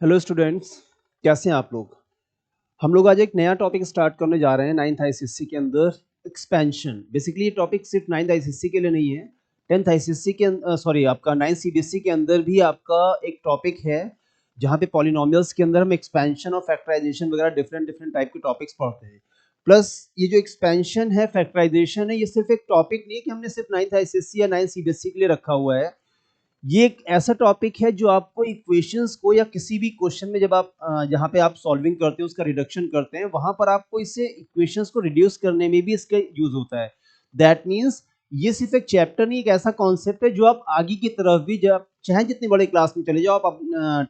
Hello students, कैसे हैं आप लोग। हम लोग आज एक नया टॉपिक स्टार्ट करने जा रहे हैं नाइन्थ आईसीएससी के अंदर, एक्सपेंशन। बेसिकली ये टॉपिक सिर्फ नाइन्थ आईसीएससी के लिए नहीं है, टेंथ आईसीएससी के सॉरी आपका नाइन्थ सीबीएसई के अंदर भी आपका एक टॉपिक है जहाँ पे पॉलिनोमियल्स के अंदर हम एक्सपेंशन और फैक्टराइजेशन वगैरह डिफरेंट डिफरेंट टाइप के टॉपिक्स पढ़ते हैं। प्लस ये जो एक्सपेंशन है, फैक्टराइजेशन है, ये सिर्फ एक टॉपिक नहीं है कि हमने सिर्फ नाइन्थ आईसीएससी या नाइन्थ सीबीएसई के लिए रखा हुआ है। ये एक ऐसा टॉपिक है जो आपको इक्वेशंस को या किसी भी क्वेश्चन में जब आप जहाँ पे आप सॉल्विंग करते हैं, उसका रिडक्शन करते हैं, वहां पर आपको इससे इक्वेशंस को रिड्यूस करने में भी इसका यूज होता है। दैट मीन्स ये सिर्फ एक चैप्टर नहीं, एक ऐसा कॉन्सेप्ट है जो आप आगे की तरफ भी, जब चाहे जितने बड़े क्लास में चले जाओ, आप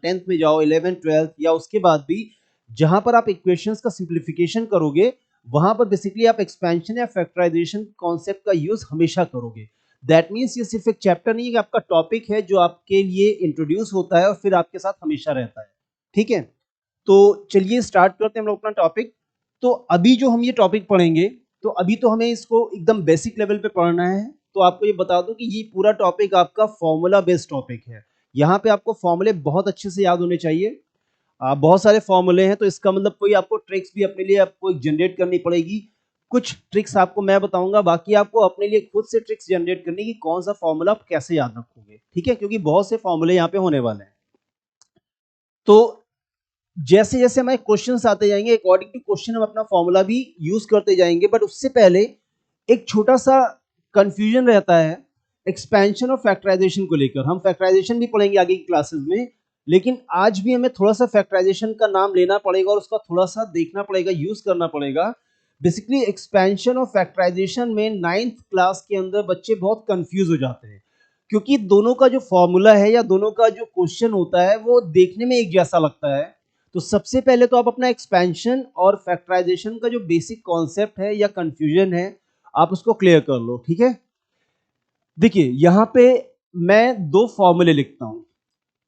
10th में जाओ, 11th 12th या उसके बाद भी, जहां पर आप इक्वेशंस का सिंप्लीफिकेशन करोगे, वहां पर बेसिकली आप एक्सपेंशन या फैक्टराइजेशन कॉन्सेप्ट का यूज हमेशा करोगे। दैट मीन्स ये सिर्फ एक चैप्टर नहीं है कि आपका टॉपिक है जो आपके लिए इंट्रोड्यूस होता है और फिर आपके साथ हमेशा रहता है। ठीक है, तो चलिए स्टार्ट करते हैं हम लोग अपना टॉपिक। तो अभी जो हम ये टॉपिक पढ़ेंगे, तो अभी तो हमें इसको एकदम बेसिक लेवल पे पढ़ना है। तो आपको ये बता दूं कि ये पूरा टॉपिक आपका फॉर्मूला बेस्ड टॉपिक है। यहाँ पे आपको फॉर्मूले बहुत अच्छे से याद होने चाहिए। बहुत सारे फॉर्मूले हैं, तो इसका मतलब कोई आपको ट्रिक्स भी अपने लिए आपको जनरेट करनी पड़ेगी। कुछ ट्रिक्स आपको मैं बताऊंगा, बाकी आपको अपने लिए खुद से ट्रिक्स जनरेट करनी कि कौन सा फॉर्मूला आप कैसे याद रखोगे। ठीक है, क्योंकि बहुत से फॉर्मूले यहाँ पे होने वाले हैं। तो जैसे जैसे हमारे क्वेश्चंस आते जाएंगे, अकॉर्डिंग टू क्वेश्चन हम अपना फॉर्मूला भी यूज करते जाएंगे। बट उससे पहले एक छोटा सा कंफ्यूजन रहता है एक्सपेंशन और फैक्टराइजेशन को लेकर। हम फैक्टराइजेशन भी पढ़ेंगे आगे की क्लासेस में, लेकिन आज भी हमें थोड़ा सा फैक्टराइजेशन का नाम लेना पड़ेगा और उसका थोड़ा सा देखना पड़ेगा, यूज करना पड़ेगा। बेसिकली एक्सपेंशन और फैक्टराइजेशन में 9th क्लास के अंदर बच्चे बहुत कंफ्यूज हो जाते हैं, क्योंकि दोनों का जो फॉर्मूला है या दोनों का जो क्वेश्चन होता है वो देखने में एक जैसा लगता है। तो सबसे पहले तो आप अपना एक्सपेंशन और फैक्टराइजेशन का जो बेसिक कॉन्सेप्ट है या कंफ्यूजन है, आप उसको क्लियर कर लो। ठीक है, देखिए यहां पे मैं दो फॉर्मूले लिखता हूं।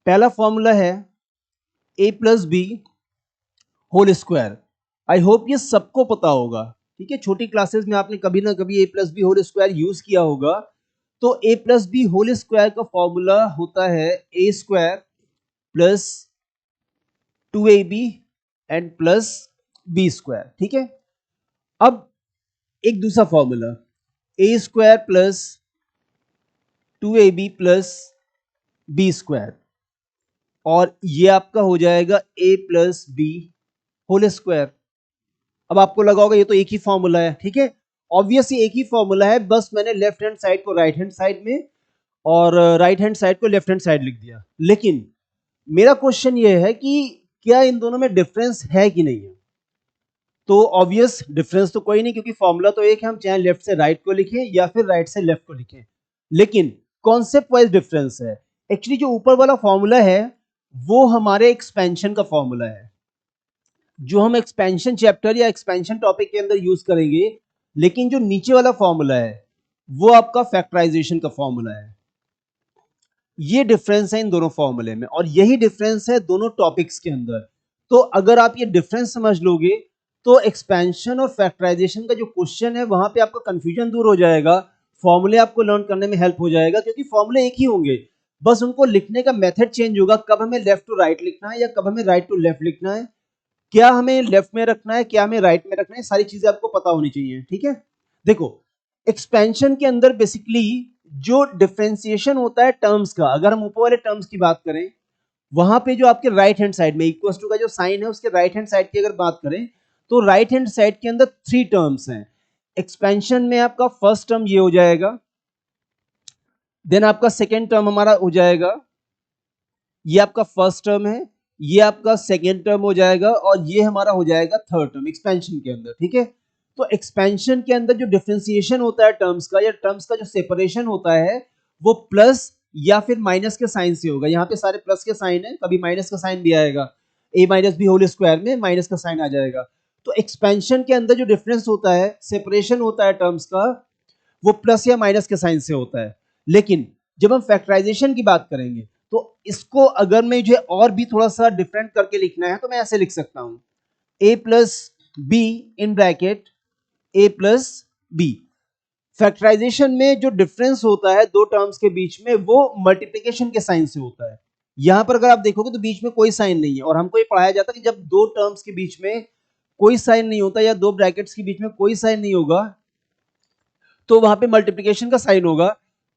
पहला फॉर्मूला है a plus B whole square. I hope ये सबको पता होगा। ठीक है, छोटी क्लासेस में आपने कभी ना कभी a plus B whole square use किया होगा। तो a plus B whole square का फॉर्मूला होता है a square plus 2ab and plus B square. ठीक है, अब एक दूसरा formula a square plus 2ab plus B square, और ये आपका हो जाएगा a plus B whole square. अब आपको लगा होगा ये तो एक ही फॉर्मूला है। ठीक है, ऑब्वियसली एक ही फॉर्मूला है, बस मैंने लेफ्ट हैंड साइड को राइट हैंड साइड में और राइट हैंड साइड को लेफ्ट हैंड साइड लिख दिया। लेकिन मेरा क्वेश्चन ये है कि क्या इन दोनों में डिफरेंस है कि नहीं है। तो ऑब्वियस डिफरेंस तो कोई नहीं, क्योंकि फॉर्मूला तो एक है, हम चाहे लेफ्ट से राइट को लिखें या फिर राइट से लेफ्ट को लिखें। लेकिन कॉन्सेप्ट वाइज डिफरेंस है। एक्चुअली जो ऊपर वाला फॉर्मूला है वो हमारे एक्सपेंशन का फॉर्मूला है, जो हम एक्सपेंशन चैप्टर या एक्सपेंशन टॉपिक के अंदर यूज करेंगे। लेकिन जो नीचे वाला फॉर्मूला है वो आपका फैक्टराइजेशन का फॉर्मूला है। ये डिफरेंस है इन दोनों फॉर्मूले में, और यही डिफरेंस है दोनों टॉपिक्स के अंदर। तो अगर आप ये डिफरेंस समझ लोगे तो एक्सपेंशन और फैक्टराइजेशन का जो क्वेश्चन है वहां पे आपका कंफ्यूजन दूर हो जाएगा। फॉर्मूले आपको लर्न करने में हेल्प हो जाएगा, क्योंकि फॉर्मूले एक ही होंगे, बस उनको लिखने का मेथड चेंज होगा। कब हमें लेफ्ट टू राइट लिखना है या कब हमें राइट टू लेफ्ट लिखना है, क्या हमें लेफ्ट में रखना है, क्या हमें राइट में रखना है, सारी चीजें आपको पता होनी चाहिए। ठीक है, देखो एक्सपेंशन के अंदर बेसिकली जो डिफरेंशिएशन होता है टर्म्स का, अगर हम ऊपर वाले टर्म्स की बात करें, वहां पे जो आपके राइट हैंड साइड में इक्वल टू का जो साइन है उसके राइट हैंड साइड की अगर बात करें, तो राइट हैंड साइड के अंदर 3 टर्म्स हैं। एक्सपेंशन में आपका फर्स्ट टर्म ये हो जाएगा, देन आपका सेकेंड टर्म हमारा हो जाएगा, ये आपका फर्स्ट टर्म है, ये आपका सेकेंड टर्म हो जाएगा, और ये हमारा हो जाएगा थर्ड टर्म एक्सपेंशन के अंदर। ठीक है, तो एक्सपेंशन के अंदर जो डिफरेंशिएशन होता है टर्म्स का, या टर्म्स का जो सेपरेशन होता है, वो प्लस या फिर माइनस के साइन से होगा। यहाँ पे सारे प्लस के साइन है, कभी माइनस का साइन भी आएगा, a minus B whole square में माइनस का साइन आ जाएगा। तो एक्सपेंशन के अंदर जो डिफरेंस होता है, सेपरेशन होता है टर्म्स का, वो प्लस या माइनस के साइन से होता है। लेकिन जब हम फैक्टराइजेशन की बात करेंगे, तो इसको अगर मुझे और भी थोड़ा सा डिफरेंट करके लिखना है तो मैं ऐसे लिख सकता हूं, a plus B in bracket a plus B. Factorization में जो डिफरेंस होता है दो टर्म्स के बीच में, वो मल्टीप्लिकेशन के साइन से होता है। यहां पर अगर आप देखोगे तो बीच में कोई साइन नहीं है, और हमको ये पढ़ाया जाता है कि जब दो टर्म्स के बीच में कोई साइन नहीं होता या दो ब्रैकेट्स के बीच में कोई साइन नहीं होगा तो वहां पे मल्टीप्लिकेशन का साइन होगा।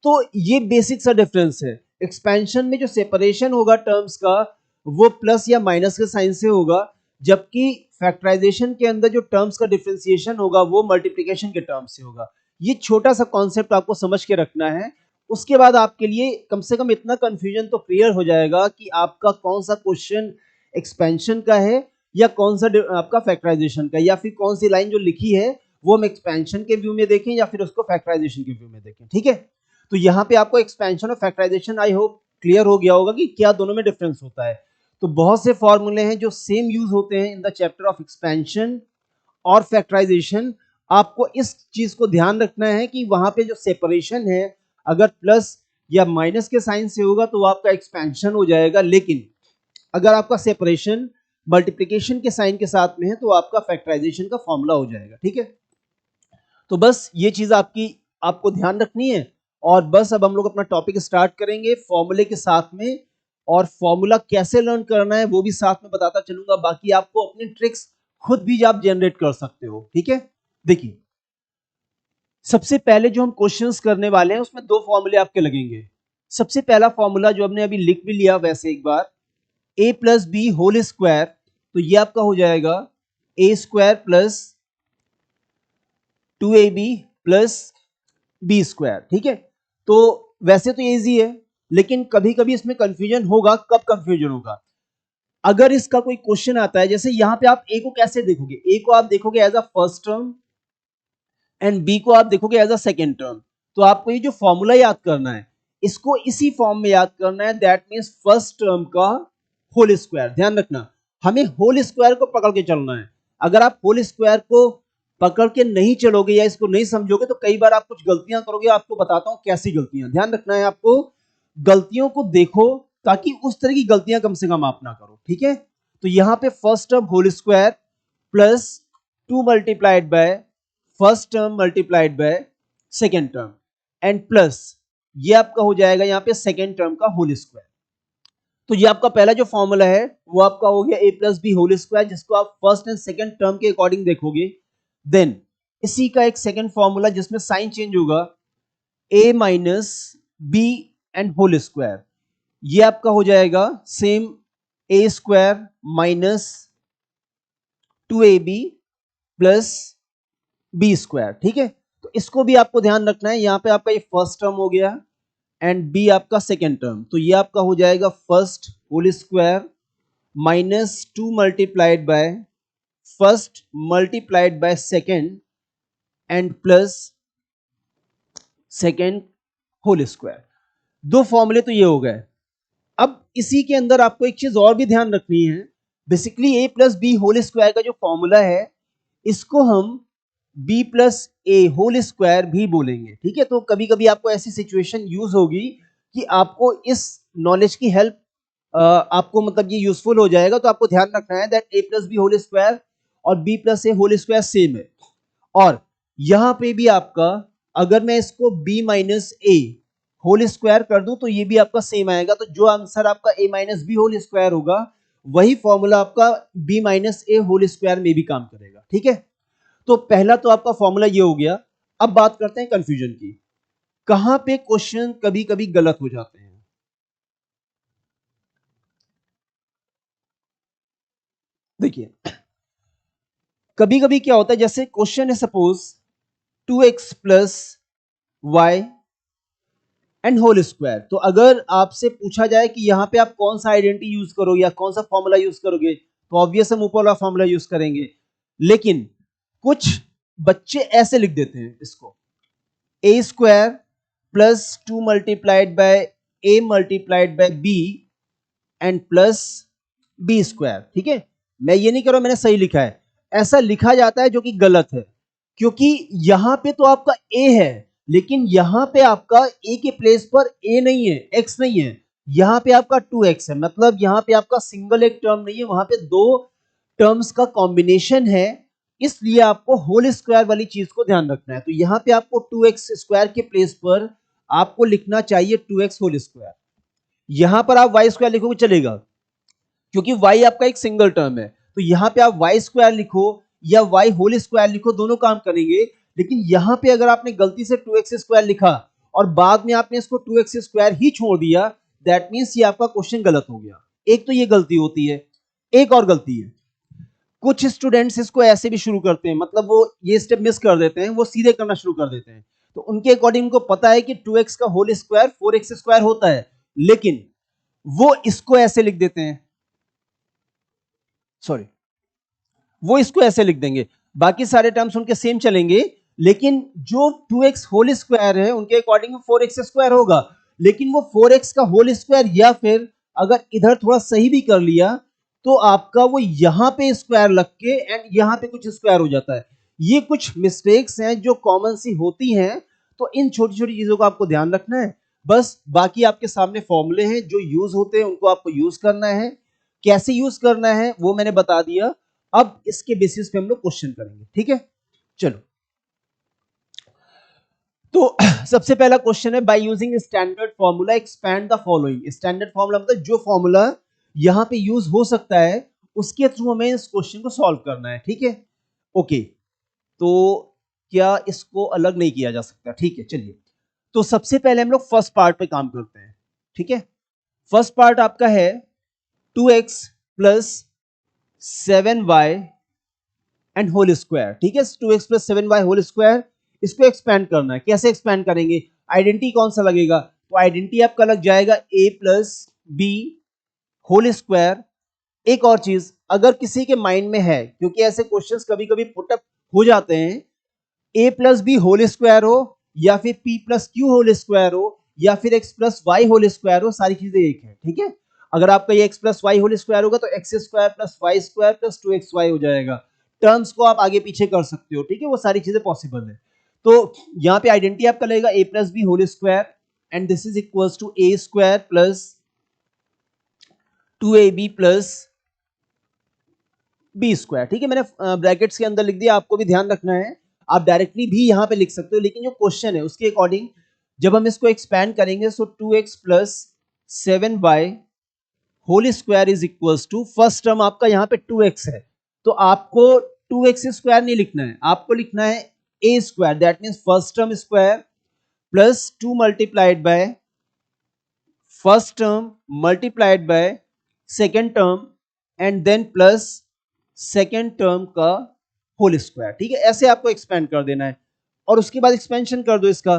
तो ये बेसिक सा डिफरेंस है। एक्सपेंशन में जो सेपरेशन होगा टर्म्स का वो प्लस या माइनस के साइन से होगा, जबकि फैक्टराइजेशन के अंदर जो टर्म्स का डिफरेंशिएशन होगा वो मल्टीप्लिकेशन के टर्म्स से होगा। ये छोटा सा कॉन्सेप्ट आपको समझ के रखना है। उसके बाद आपके लिए कम से कम इतना कंफ्यूजन तो क्लियर हो जाएगा कि आपका कौन सा क्वेश्चन एक्सपेंशन का है या कौन सा आपका फैक्टराइजेशन का, या फिर कौन सी लाइन जो लिखी है वो हम एक्सपेंशन के व्यू में देखें या फिर उसको फैक्टराइजेशन के व्यू में देखें। ठीक है, तो यहाँ पे आपको एक्सपेंशन और फैक्टराइजेशन आई होप क्लियर हो गया होगा कि क्या दोनों में डिफरेंस होता है। तो बहुत से फॉर्मूले हैं जो सेम यूज होते हैं in the chapter of expansion और फैक्टराइजेशन। आपको इस चीज को ध्यान रखना है कि वहां पे जो सेपरेशन है अगर प्लस या माइनस के साइन से होगा तो आपका एक्सपेंशन हो जाएगा, लेकिन अगर आपका सेपरेशन मल्टीप्लिकेशन के साइन के साथ में है तो आपका फैक्टराइजेशन का फॉर्मूला हो जाएगा। ठीक है, तो बस ये चीज आपको ध्यान रखनी है। और बस अब हम लोग अपना टॉपिक स्टार्ट करेंगे फॉर्मूले के साथ में, और फॉर्मूला कैसे लर्न करना है वो भी साथ में बताता चलूंगा। बाकी आपको अपनी ट्रिक्स खुद भी आप जनरेट कर सकते हो। ठीक है, देखिए सबसे पहले जो हम क्वेश्चंस करने वाले हैं उसमें दो फॉर्मूले आपके लगेंगे। सबसे पहला फॉर्मूला जो हमने अभी लिख भी लिया वैसे एक बार, a plus B whole square, तो ये आपका हो जाएगा a square plus 2ab plus B square. ठीक है, तो वैसे तो इजी है, लेकिन कभी कभी इसमें कंफ्यूजन होगा। कब कंफ्यूजन होगा? अगर इसका कोई क्वेश्चन आता है, जैसे यहां पे आप a को कैसे देखोगे, a को आप देखोगे as a first term and b को आप देखोगे एज अ सेकेंड टर्म। तो आपको ये जो फॉर्मूला याद करना है इसको इसी फॉर्म में याद करना है, दैट मींस फर्स्ट टर्म का होल स्क्वायर। ध्यान रखना, हमें होल स्क्वायर को पकड़ के चलना है। अगर आप होल स्क्वायर को पकड़ के नहीं चलोगे या इसको नहीं समझोगे तो कई बार आप कुछ गलतियां करोगे। आपको बताता हूं कैसी गलतियां। ध्यान रखना है आपको, गलतियों को देखो ताकि उस तरह की गलतियां कम से कम आप ना करो। ठीक है, तो यहां पे first term whole square plus 2 multiplied by first term multiplied by second term and plus ये आपका हो जाएगा यहाँ पे सेकेंड टर्म का होल स्क्वायर। तो ये आपका पहला जो फॉर्मूला है वो आपका हो गया a plus B whole square, जिसको आप फर्स्ट एंड सेकेंड टर्म के अकॉर्डिंग देखोगे। देन इसी का एक सेकेंड फॉर्मूला जिसमें साइन चेंज होगा, a minus B and whole square, ये आपका हो जाएगा same a square minus 2ab plus B square. ठीक है, तो इसको भी आपको ध्यान रखना है। यहां पे आपका ये फर्स्ट टर्म हो गया एंड बी आपका सेकेंड टर्म, तो ये आपका हो जाएगा first whole square minus 2 multiplied by first multiplied by second and plus second whole square. दो फॉर्मूले तो ये हो गए। अब इसी के अंदर आपको एक चीज और भी ध्यान रखनी है। Basically a plus B whole square का जो फॉर्मूला है इसको हम b plus A whole square भी बोलेंगे। ठीक है, तो कभी कभी आपको ऐसी सिचुएशन यूज होगी कि आपको इस नॉलेज की हेल्प आपको मतलब ये यूजफुल हो जाएगा। तो आपको ध्यान रखना है that a plus B whole square और b plus A whole square same है। और यहां पे भी आपका अगर मैं इसको b minus A whole square कर दूं तो ये भी आपका सेम आएगा। तो जो आंसर आपका a minus B whole square होगा वही फॉर्मूला आपका b minus A whole square में भी काम करेगा। ठीक है, तो पहला तो आपका फॉर्मूला ये हो गया। अब बात करते हैं कंफ्यूजन की, कहां पे क्वेश्चन कभी कभी गलत हो जाते हैं। देखिए कभी कभी क्या होता है, जैसे क्वेश्चन है suppose 2x plus Y and whole square, तो अगर आपसे पूछा जाए कि यहां पे आप कौन सा आइडेंटिटी यूज करोगे या कौन सा फॉर्मूला यूज करोगे, तो ऑब्वियस हम ऊपर वाला फॉर्मूला यूज करेंगे। लेकिन कुछ बच्चे ऐसे लिख देते हैं इसको, a square plus 2 multiplied by a multiplied by b and plus b square. ठीक है, मैं ये नहीं कह रहा हूं मैंने सही लिखा है, ऐसा लिखा जाता है जो कि गलत है, क्योंकि यहां पे तो आपका a है लेकिन यहां पे आपका a के प्लेस पर a नहीं है, x नहीं है, यहां पे आपका 2x है। मतलब यहां पे आपका सिंगल एक टर्म नहीं है, वहां पे दो टर्म्स का कॉम्बिनेशन है, इसलिए आपको होल स्क्वायर वाली चीज को ध्यान रखना है। तो यहां पे आपको 2x स्क्वायर के प्लेस पर आपको लिखना चाहिए 2x होल स्क्वायर। यहां पर आप वाई स्क्वायर लिखोगे चलेगा, क्योंकि y आपका एक सिंगल टर्म है, तो यहां पे आप y स्क्वायर लिखो या y होल स्क्वायर लिखो, दोनों काम करेंगे। लेकिन यहां पे अगर आपने गलती से 2x स्क्वायर लिखा और बाद में आपने इसको 2x स्क्वायर ही छोड़ दिया, दैट मींस ये आपका क्वेश्चन गलत हो गया। एक तो ये गलती होती है, एक और गलती है, कुछ स्टूडेंट्स इसको ऐसे भी शुरू करते हैं, मतलब वो ये स्टेप मिस कर देते हैं, वो सीधे करना शुरू कर देते हैं। तो उनके अकॉर्डिंग उनको पता है कि 2x का होल स्क्वायर 4x स्क्वायर होता है, लेकिन वो इसको ऐसे लिख देते हैं, सॉरी, वो इसको ऐसे लिख देंगे, बाकी सारे टर्म्स उनके सेम चलेंगे, लेकिन जो 2x होल स्क्वायर है उनके अकॉर्डिंग 4x स्क्वायर होगा। लेकिन वो 4x का होल स्क्वायर, या फिर अगर इधर थोड़ा सही भी कर लिया तो आपका वो यहां पे स्क्वायर लग के एंड यहां पे कुछ स्क्वायर हो जाता है। ये कुछ मिस्टेक्स हैं जो कॉमन सी होती हैं, तो इन छोटी छोटी चीजों का आपको ध्यान रखना है। बस बाकी आपके सामने फॉर्मूले हैं जो यूज होते हैं, उनको आपको यूज करना है। कैसे यूज करना है वो मैंने बता दिया, अब इसके बेसिस पे हम लोग क्वेश्चन करेंगे, ठीक है। चलो, तो सबसे पहला क्वेश्चन है, bye using standard formula expand the following. Standard formula मतलब जो फॉर्मूला यहां पे यूज हो सकता है उसके थ्रू हमें इस क्वेश्चन को सॉल्व करना है, ठीक है। ओके, तो क्या इसको अलग नहीं किया जा सकता? ठीक है, चलिए। तो सबसे पहले हम लोग फर्स्ट पार्ट पे काम करते हैं, ठीक है। फर्स्ट पार्ट आपका है 2x plus 7y and whole square, ठीक है। 2x plus 7y whole square, इसको एक्सपैंड करना है। कैसे एक्सपैंड करेंगे? आइडेंटिटी कौन सा लगेगा? तो आइडेंटिटी आपका लग जाएगा a plus B whole square. एक और चीज अगर किसी के माइंड में है, क्योंकि ऐसे क्वेश्चंस कभी कभी पुटअप हो जाते हैं, a plus B whole square हो या फिर p plus Q whole square हो या फिर x plus Y whole square हो, सारी चीजें एक है, ठीक है। अगर आपका ये x plus Y whole square होगा तो X square plus Y square plus 2xy हो जाएगा। टर्म्स को आप आगे पीछे कर सकते हो, ठीक है, वो सारी चीजें पॉसिबल है। तो यहाँ पे आइडेंटिटी आपका लगेगा a plus B whole square and this is equals to a square plus 2ab plus B square, ठीक है। मैंने ब्रैकेट्स के अंदर लिख दिया, आपको भी ध्यान रखना है। आप डायरेक्टली भी यहां पे लिख सकते हो, लेकिन जो क्वेश्चन है उसके अकॉर्डिंग जब हम इसको एक्सपैंड करेंगे, so 2x plus 7y whole square is equals to, first term आपका यहाँ पे 2x है, तो आपको 2x स्क्वायर नहीं लिखना है, आपको लिखना है a square. That means first term square plus 2 multiplied by first term multiplied by second term and then plus second term का होल स्क्वायर, ठीक है। ऐसे आपको एक्सपेंड कर देना है और उसके बाद एक्सपेंशन कर दो, इसका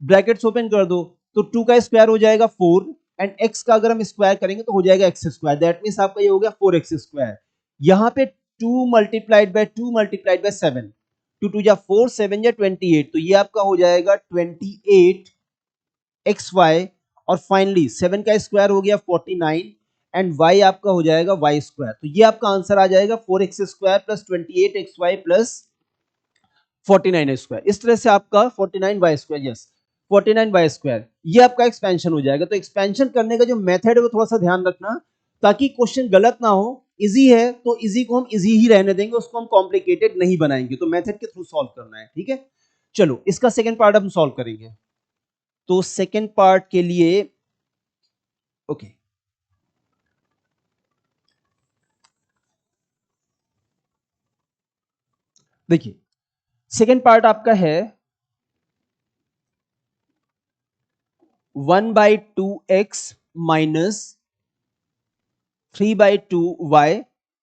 ब्रैकेट्स ओपन कर दो, तो 2 का स्क्वायर हो जाएगा 4 एंड x का अगर हम स्क्वायर करेंगे तो हो जाएगा x स्क्वायर। दैट मींस आपका ये हो गया 4x स्क्वायर। यहां पे 2 मल्टीप्लाइड बाय 2 मल्टीप्लाइड बाय 7, 2 2 जा 4, 7 जा 28, तो ये आपका हो जाएगा 28xy और फाइनली 7 का स्क्वायर हो गया 49 एंड y आपका हो जाएगा y स्क्वायर। तो ये आपका आंसर आ जाएगा 4x square plus 28xy plus 49 square. इस तरह से आपका 49y square, yes 49y square, ये आपका एक्सपेंशन हो जाएगा। तो एक्सपेंशन करने का जो मेथड है वो थोड़ा सा ध्यान रखना ताकि क्वेश्चन गलत ना हो। इजी है तो इजी को हम इजी ही रहने देंगे, उसको हम कॉम्प्लिकेटेड नहीं बनाएंगे, तो मेथड के थ्रू सॉल्व करना है, ठीक है। चलो, इसका सेकंड पार्ट हम सॉल्व करेंगे। तो सेकंड पार्ट के लिए ओके, देखिए सेकंड पार्ट आपका है 1/2x minus 3/2y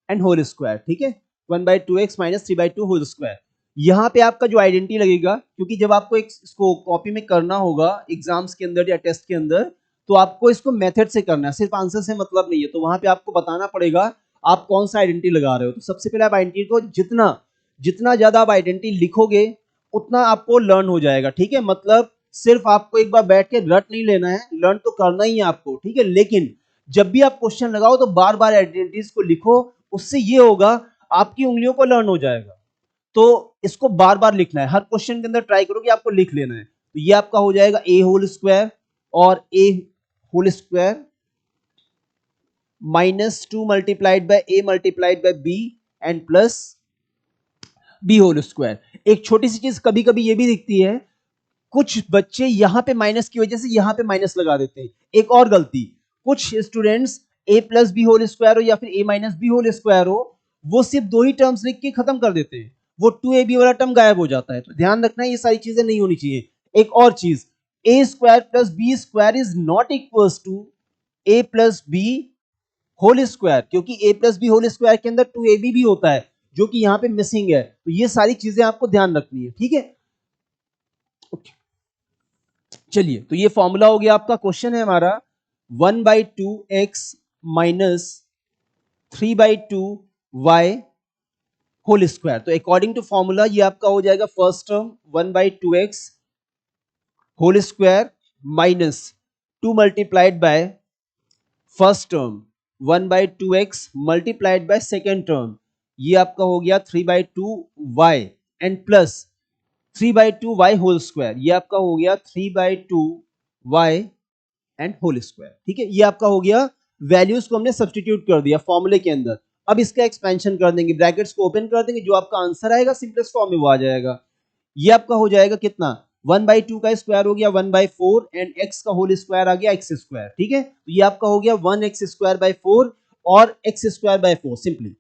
and whole square, ठीक है। 1/2x minus 3/2 whole square. यहां पे आपका जो आइडेंटिटी लगेगा, क्योंकि जब आपको इसको कॉपी में करना होगा एग्जाम्स के अंदर या टेस्ट के अंदर, तो आपको इसको मेथड से करना है, सिर्फ आंसर से मतलब नहीं है। तो वहां पे आपको बताना पड़ेगा आप कौन सा आइडेंटिटी लगा रहे हो। तो सबसे पहले आप आइडेंटिटी को जितना जितना ज्यादा आप आइडेंटिटी लिखोगे उतना आपको लर्न हो जाएगा, ठीक है। मतलब सिर्फ आपको एक बार बैठ के रट नहीं लेना है, लर्न तो करना ही है आपको, ठीक है। लेकिन जब भी आप क्वेश्चन लगाओ तो बार बार आइडेंटिटीज को लिखो, उससे ये होगा आपकी उंगलियों को लर्न हो जाएगा। तो इसको बार बार लिखना है, हर क्वेश्चन के अंदर ट्राई करो कि आपको लिख लेना है। तो ये आपका हो जाएगा a होल स्क्वायर और a whole square minus 2 multiplied by a multiplied by b and plus b whole square. एक छोटी सी चीज कभी कभी ये भी दिखती है, कुछ बच्चे यहां पे माइनस की वजह से यहां पे माइनस लगा देते हैं। एक और गलती, कुछ students a plus B whole square हो या फिर a minus B whole square हो, वो सिर्फ दो ही टर्म्स लिख के खत्म कर देते हैं, वो 2ab वाला टर्म गायब हो जाता है। तो ध्यान रखना ये सारी चीजें नहीं होनी चाहिए। एक और चीज, a square plus B square is not equals to a plus B whole square, क्योंकि a plus B whole square के अंदर 2ab भी होता है जो कि यहाँ पे मिसिंग है। तो ये सारी चीजें आपको ध्यान रखनी है, ठीक है। चलिए, तो ये फॉर्मूला हो गया आपका। क्वेश्चन है हमारा 1/2x minus 3/2y whole square. तो अकॉर्डिंग टू फॉर्मूला ये आपका हो जाएगा first term 1/2x whole square minus 2 multiplied by first term 1/2x multiplied by second term, ये आपका हो गया 3/2y and plus 3/2y whole square, ये आपका हो गया 3/2y एंड होल स्क्वायर। ठीक है, ये आपका हो गया। वैल्यूज को हमने सब्स्टिट्यूट कर दिया फॉर्मूले के अंदर। अब इसका एक्सपेंशन कर देंगे, ब्रैकेट्स को ओपन कर देंगे, जो आपका आंसर आएगा सिंपलेस्ट फॉर्म में वो आ जाएगा। ये आपका हो जाएगा कितना, 1/2 का स्क्वायर हो गया 1/4 एंड x का होल स्क्वायर आ गया x स्क्वायर। ठीक है, तो ये आपका हो गया 1x स्क्वायर बाय 4 और x square by 4 simply.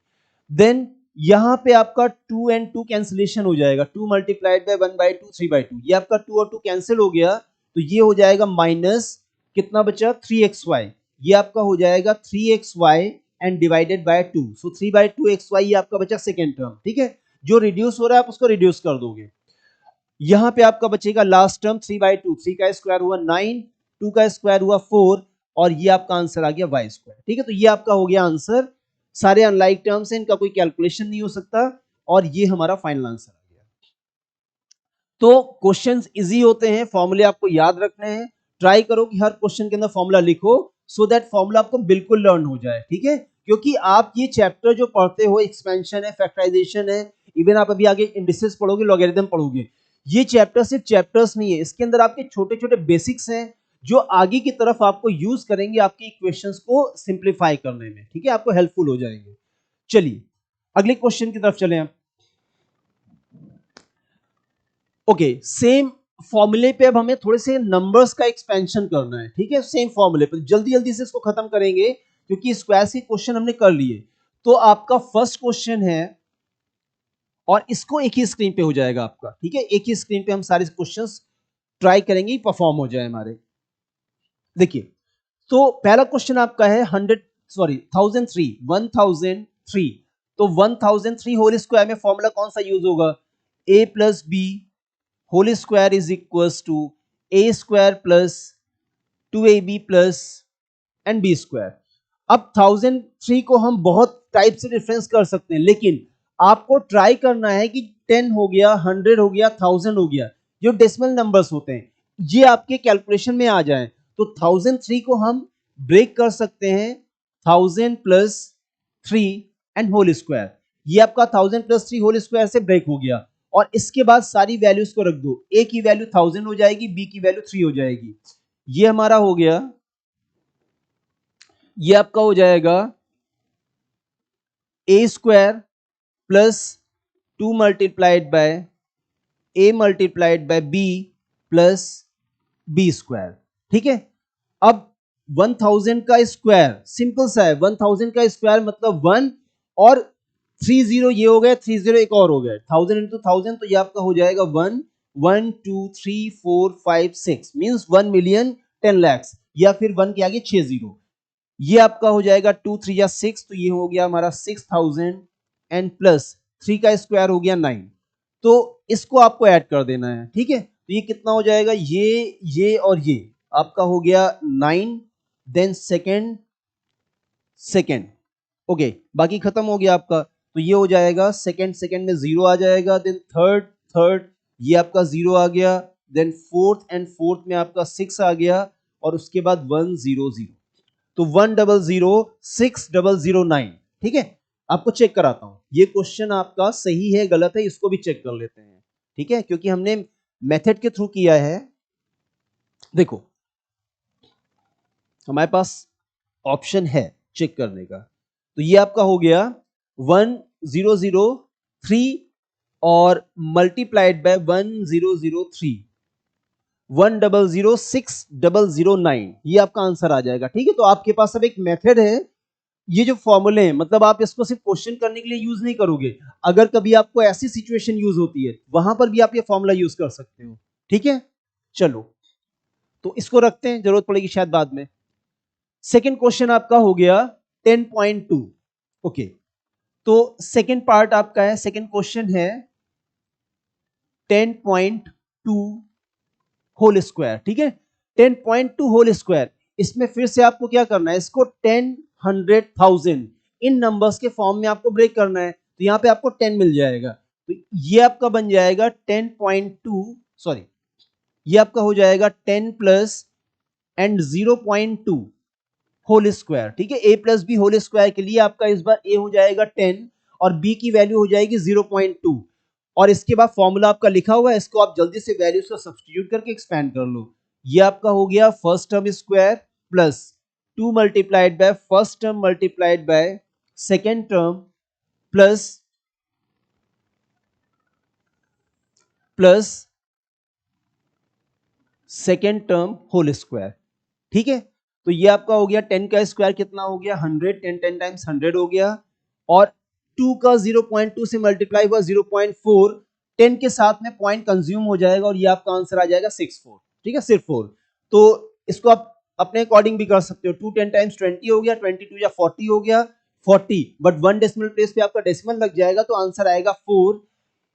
Then यहां पे आपका 2 एंड 2 कैंसिलेशन हो जाएगा, 2 मल्टीप्लाइड बाय 1/2 3/2, ये आपका 2 और 2 कैंसिल हो गया, तो ये हो जाएगा माइनस कितना बचा 3xy, ये आपका हो जाएगा 3xy and divided by 2, so 3/2xy ये आपका बचा सेकेंड टर्म। ठीक है, जो रिड्यूस हो रहा है आप उसको रिड्यूस कर दोगे। यहां पे आपका बचेगा लास्ट टर्म 3/2, 3 का स्क्वायर हुआ 9, 2 का स्क्वायर हुआ 4 और ये आपका आंसर आ गया y स्क्वायर। ठीक है, तो ये आपका हो गया आंसर। सारे अनलाइक टर्म्स हैं, इनका कोई कैलकुलेशन नहीं हो सकता और ये हमारा फाइनल आंसर आ गया। तो क्वेश्चंस इजी होते हैं, फॉर्मूले आपको याद रखने हैं। ट्राई करो कि हर क्वेश्चन के अंदर फॉर्मूला लिखो, सो दैट फॉर्मूला आपको बिल्कुल लर्न हो जाए। ठीक है, क्योंकि आप ये चैप्टर जो पढ़ते हो, एक्सपेंशन है, फैक्टराइजेशन है, इवन आप अभी आगे इंडिसेस पढ़ोगे, लॉगरिथम पढ़ोगे, ये चैप्टर सिर्फ चैप्टर्स नहीं है, इसके अंदर आपके छोटे छोटे बेसिक्स हैं जो आगे की तरफ आपको यूज करेंगे आपकी इक्वेशंस को सिंप्लीफाई करने में। ठीक है, आपको हेल्पफुल हो जाएंगे। चलिए अगले क्वेश्चन की तरफ चलें आप। ओके, सेम फॉर्मूले पे अब हमें थोड़े से नंबर्स का एक्सपेंशन करना है। ठीक है, सेम फॉर्मूले पे जल्दी जल्दी से इसको खत्म करेंगे क्योंकि स्क्वायर्स के क्वेश्चन हमने कर लिए। तो आपका फर्स्ट क्वेश्चन है और इसको एक ही स्क्रीन पे हो जाएगा आपका। ठीक है, एक ही स्क्रीन पे हम सारे क्वेश्चंस ट्राई करेंगे, परफॉर्म हो जाए हमारे। देखिए, तो पहला क्वेश्चन आपका है 1003 तो 1003 होल स्क्वायर में फॉर्मूला कौन सा यूज होगा, a plus B whole square is equals to a square plus 2ab plus and B square. अब 1003 को हम बहुत टाइप से डिफरेंस कर सकते हैं, लेकिन आपको ट्राई करना है कि 10 हो गया, 100 हो गया, 1000 हो गया, जो डेसिमल नंबर्स होते हैं ये आपके कैलकुलेशन में आ जाए। तो 1003 को हम ब्रेक कर सकते हैं 1000 प्लस 3 एंड होल स्क्वायर, ये आपका 1000 प्लस 3 होल स्क्वायर से ब्रेक हो गया। और इसके बाद सारी वैल्यूज को रख दो, a की वैल्यू 1000 हो जाएगी, b की वैल्यू 3 हो जाएगी, ये हमारा हो गया। ये आपका हो जाएगा a square plus 2 multiplied by a multiplied by b plus b square. ठीक है, अब 1000 का स्क्वायर सिंपल सा है, 1000 का स्क्वायर मतलब 1 और 30 ये हो गया, 30 एक और हो गया, 1000 इंटू 1000, तो ये आपका हो जाएगा 1 1 2 3 4 5 6 मींस 1 मिलियन 10 लाख, या फिर 1 के आगे 6 जीरो, ये आपका हो जाएगा 2 3 या 6, तो ये हो गया हमारा 6000 एंड प्लस 3 का स्क्वायर हो गया 9, तो इसको आपको ऐड कर देना है। ठीक है, तो ये कितना हो जाएगा, ये और ये आपका हो गया 9, देन सेकेंड ओके, बाकी खत्म हो गया आपका। तो ये हो जाएगा सेकेंड में 0 आ जाएगा, देन थर्ड ये आपका 0 आ गया, देन फोर्थ में आपका 6 आ गया और उसके बाद 100, तो 100609। ठीक है, आपको चेक कराता हूं ये क्वेश्चन आपका सही है गलत है, इसको भी चेक कर लेते हैं। ठीक है, क्योंकि हमने मेथड के थ्रू किया है। देखो हमारे पास ऑप्शन है चेक करने का, तो ये आपका हो गया 1003 और मल्टीप्लाइड बाय 1003, 1006009, ये आपका आंसर आ जाएगा। ठीक है, तो आपके पास अब एक मेथड है। ये जो फॉर्मूले हैं, मतलब आप इसको सिर्फ क्वेश्चन करने के लिए यूज नहीं करोगे, अगर कभी आपको ऐसी सिचुएशन यूज होती है वहां पर भी आप ये फॉर्मूला यूज कर सकते हो। ठीक है, चलो तो इसको रखते हैं, जरूरत पड़ेगी शायद बाद में। सेकंड क्वेश्चन आपका हो गया 10.2। ओके, तो सेकंड पार्ट आपका है, सेकंड क्वेश्चन है 10.2 होल स्क्वायर। ठीक है, 10.2 होल स्क्वायर, इसमें फिर से आपको क्या करना है, इसको 10, 100,000 इन नंबर्स के फॉर्म में आपको ब्रेक करना है। तो यहां पे आपको 10 मिल जाएगा, तो ये आपका बन जाएगा 10.2, सॉरी ये आपका हो जाएगा 10 प्लस एंड 0.2 होल स्क्वायर। ठीक है, A plus B whole square के लिए आपका इस बार ए हो जाएगा 10 और बी की वैल्यू हो जाएगी 0.2, और इसके बाद फॉर्मूला आपका लिखा हुआ है, इसको आप जल्दी से वैल्यूज को सब्स्टिट्यूट करके एक्सपेंड कर लो। ये आपका हो गया first term square plus 2 multiplied by first term multiplied by second term plus second term whole square. ठीक है, तो ये आपका हो गया 10 का स्क्वायर कितना हो गया 100, 10 10 टाइम्स 100 हो गया, और 2 का 0.2 से मल्टीप्लाई हुआ 0.4, 10 के साथ में पॉइंट कंज्यूम हो जाएगा और ये आपका आंसर आ जाएगा 64। ठीक है, सिर्फ 4। तो इसको आप अपने अकॉर्डिंग भी कर सकते हो, 2 10 टाइम्स 20 हो गया, 22 या 40 हो गया 40, बट 1 डेसिमल प्लेस पे आपका डेसिमल लग जाएगा तो आंसर आएगा 4।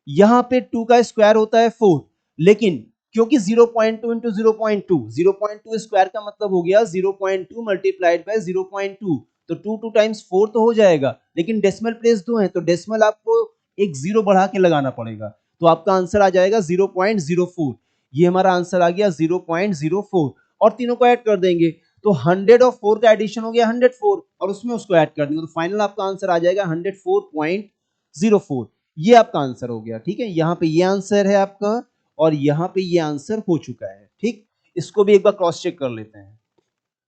यहां पे 2 का स्क्वायर होता है 4, लेकिन क्योंकि 0.2 इंटू 0.2, 0.2 स्क्वायर का मतलब हो गया 0.2 मल्टीप्लाइड बाय 0.2, तो 2 2 टाइम्स 4 तो हो जाएगा, लेकिन डेसिमल प्लेस 2 है तो डेसिमल आपको एक जीरो बढ़ा के लगाना पड़ेगा, तो आपका आंसर आ जाएगा 0.04। ये हमारा आंसर आ गया 0.04, और तीनों को ऐड कर देंगे तो 100 और 4 का एडिशन हो गया 104, और उसमें उसको ऐड कर देंगे तो फाइनल आपका आंसर आ जाएगा 104.04। ये आपका आंसर हो गया। ठीक है, यहाँ पे ये आंसर है आपका, और यहाँ पे ये आंसर हो चुका है। ठीक, इसको भी एक बार क्रॉस चेक कर लेते हैं।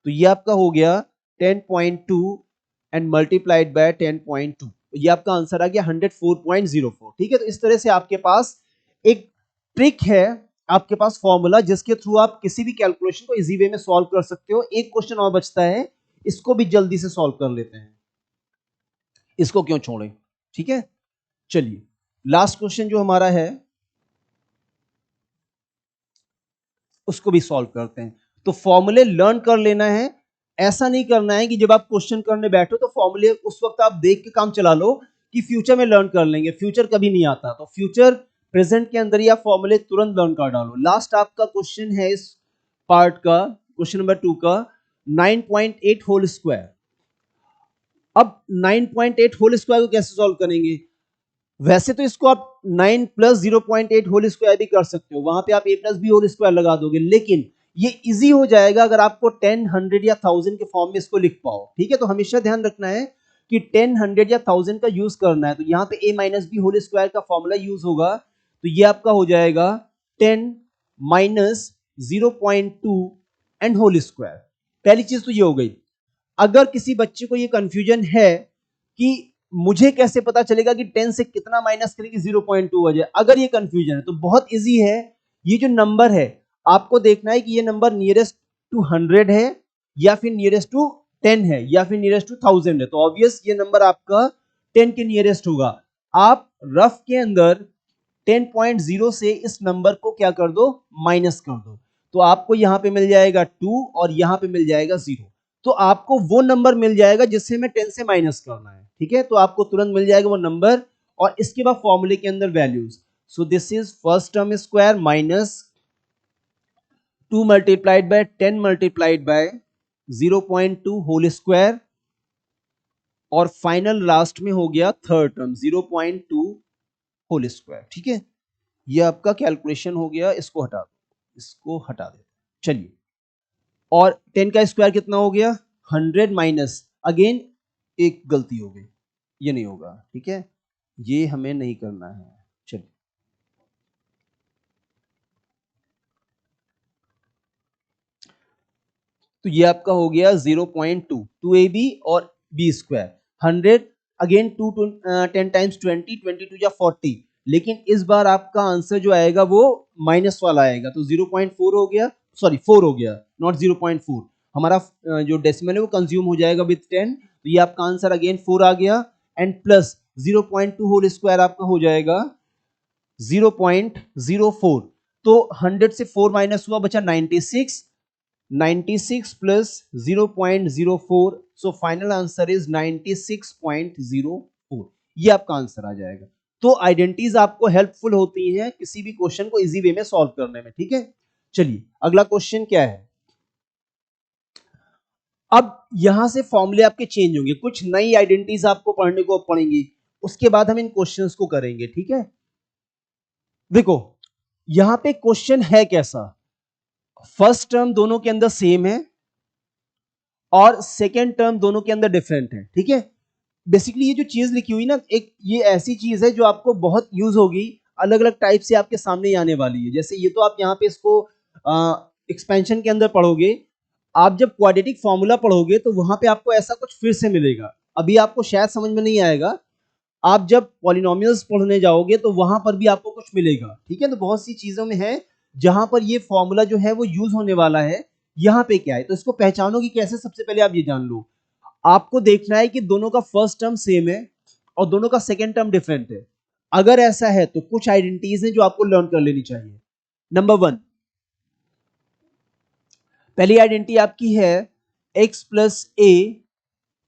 तो ये आपका हो गया 10.2 एंड मल्टीप्लाइड बाय 10.2, ये आपका आंसर आ गया 104.04। ठीक है, तो इस तरह से आपके पास एक ट्रिक है, आपके पास फॉर्मूला, जिसके थ्रू आप किसी भी कैलकुलेशन को इजी वे में सॉल्व कर सकते हो। एक क्वेश्चन और बचता है, इसको भी जल्दी से सॉल्व कर लेते हैं, इसको क्यों छोड़ें। ठीक है, चलिए लास्ट क्वेश्चन जो हमारा है उसको भी सॉल्व करते हैं। तो फॉर्मूले लर्न कर लेना है, ऐसा नहीं करना है कि जब आप क्वेश्चन करने बैठो तो फॉर्मूले उस वक्त आप देख के काम चला लो कि फ्यूचर में लर्न कर लेंगे, फ्यूचर कभी नहीं आता, तो फ्यूचर प्रेजेंट के अंदर ही आप फॉर्मूले तुरंत लर्न कर डालो। लास्ट आपका क्वेश्चन है इस पार्ट का, क्वेश्चन नंबर 2 का 9.8 होल स्क्वायर। अब 9.8 होल स्क्वायर को कैसे सॉल्व करेंगे, वैसे तो इसको आप 9 प्लस 0.8 होल स्क्वायर भी कर सकते हो, वहां पे आप a plus B whole square लगा दोगे, लेकिन ये इजी हो जाएगा अगर आपको 10, 100 या 1000 के फॉर्म में इसको लिख पाओ। ठीक है, तो हमेशा ध्यान रखना है कि 10, 100 या 1000 का यूज करना है, तो यहाँ पे a minus B whole square का फॉर्मूला यूज होगा, तो ये आपका हो जाएगा 10 माइनस 0.2 एंड होल स्क्वायर। पहली चीज तो ये हो गई। अगर किसी बच्चे को ये कंफ्यूजन है कि मुझे कैसे पता चलेगा कि 10 से कितना माइनस करें कि 0.2 हो जाए, अगर ये कंफ्यूजन है तो बहुत इजी है। ये जो नंबर है आपको देखना है कि ये नंबर नियरेस्ट टू 100 है या फिर नियरेस्ट टू 10 है या फिर नियरेस्ट टू 1000 है, तो ऑब्वियस ये नंबर आपका 10 के नियरेस्ट होगा। आप रफ के अंदर 10.0 से इस नंबर को क्या कर दो, माइनस कर दो, तो आपको यहां पे मिल जाएगा 2 और यहां पे मिल जाएगा 0, तो आपको वो नंबर मिल जाएगा जिससे हमें 10 से माइनस करना है। ठीक है, तो आपको तुरंत मिल जाएगा वो नंबर, और इसके बाद फॉर्मूले के अंदर values. So this is first term square minus 2 multiplied by 10 multiplied by 0.2 whole square, और फाइनल लास्ट में हो गया थर्ड टर्म 0.2 होल स्क्वायर। ठीक है, ये आपका कैलकुलेशन हो गया, इसको हटा दो, इसको हटा दे। चलिए, और 10 का स्क्वायर कितना हो गया 100 माइनस, अगेन एक गलती हो गई, ये नहीं होगा। ठीक है, ये हमें नहीं करना है। चलिए, तो ये आपका हो गया 0.2, 2ab और b स्क्वायर 100, अगेन 2 10 टाइम्स 20, 22 या 40, लेकिन इस बार आपका आंसर जो आएगा वो माइनस वाला आएगा, तो 0.4 हो गया, सॉरी 4 हो गया, नॉट 0.4। हमारा जो डेसिमल है वो कंज्यूम हो जाएगा विद 10, तो ये आपका आंसर अगेन 4 आ गया, एंड प्लस 0.2 होल स्क्वायर आपका हो जाएगा 0.04। तो 100 से 4 माइनस हुआ, बचा 96, 96 plus 0.04, so final answer is 96.04। ये आपका आंसर आ जाएगा। तो आइडेंटिटीज आपको हेल्पफुल होती हैं किसी भी क्वेश्चन को इजी वे में सॉल्व करने में, ठीक है। चलिए अगला क्वेश्चन क्या है। अब यहां से फॉर्मूले आपके चेंज होंगे, कुछ नई आइडेंटिटीज आपको पढ़ने को पड़ेंगी, उसके बाद हम इन क्वेश्चंस को करेंगे, ठीक है। देखो यहां पे क्वेश्चन है कैसा, फर्स्ट टर्म दोनों के अंदर सेम है और सेकेंड टर्म दोनों के अंदर डिफरेंट है, ठीक है। बेसिकली ये जो चीज लिखी हुई ना, एक ये ऐसी चीज है जो आपको बहुत यूज होगी, अलग अलग टाइप से आपके सामने आने वाली है। जैसे ये तो आप यहाँ पे इसको एक्सपेंशन के अंदर पढ़ोगे, आप जब क्वाड्रेटिक फॉर्मूला पढ़ोगे तो वहां पे आपको ऐसा कुछ फिर से मिलेगा, अभी आपको शायद समझ में नहीं आएगा। आप जब पॉलिनोमियल्स पढ़ने जाओगे तो वहां पर भी आपको कुछ मिलेगा, ठीक है। तो बहुत सी चीजों में है जहां पर ये फॉर्मूला जो है वो यूज होने वाला है। यहाँ पे क्या है, तो इसको पहचानोगे कैसे, सबसे पहले आप ये जान लो, आपको देखना है कि दोनों का फर्स्ट टर्म सेम है और दोनों का सेकेंड टर्म डिफरेंट है। अगर ऐसा है तो कुछ आइडेंटिटीज हैं जो आपको लर्न कर लेनी चाहिए। नंबर 1, पहली आइडेंटिटी आपकी है x plus a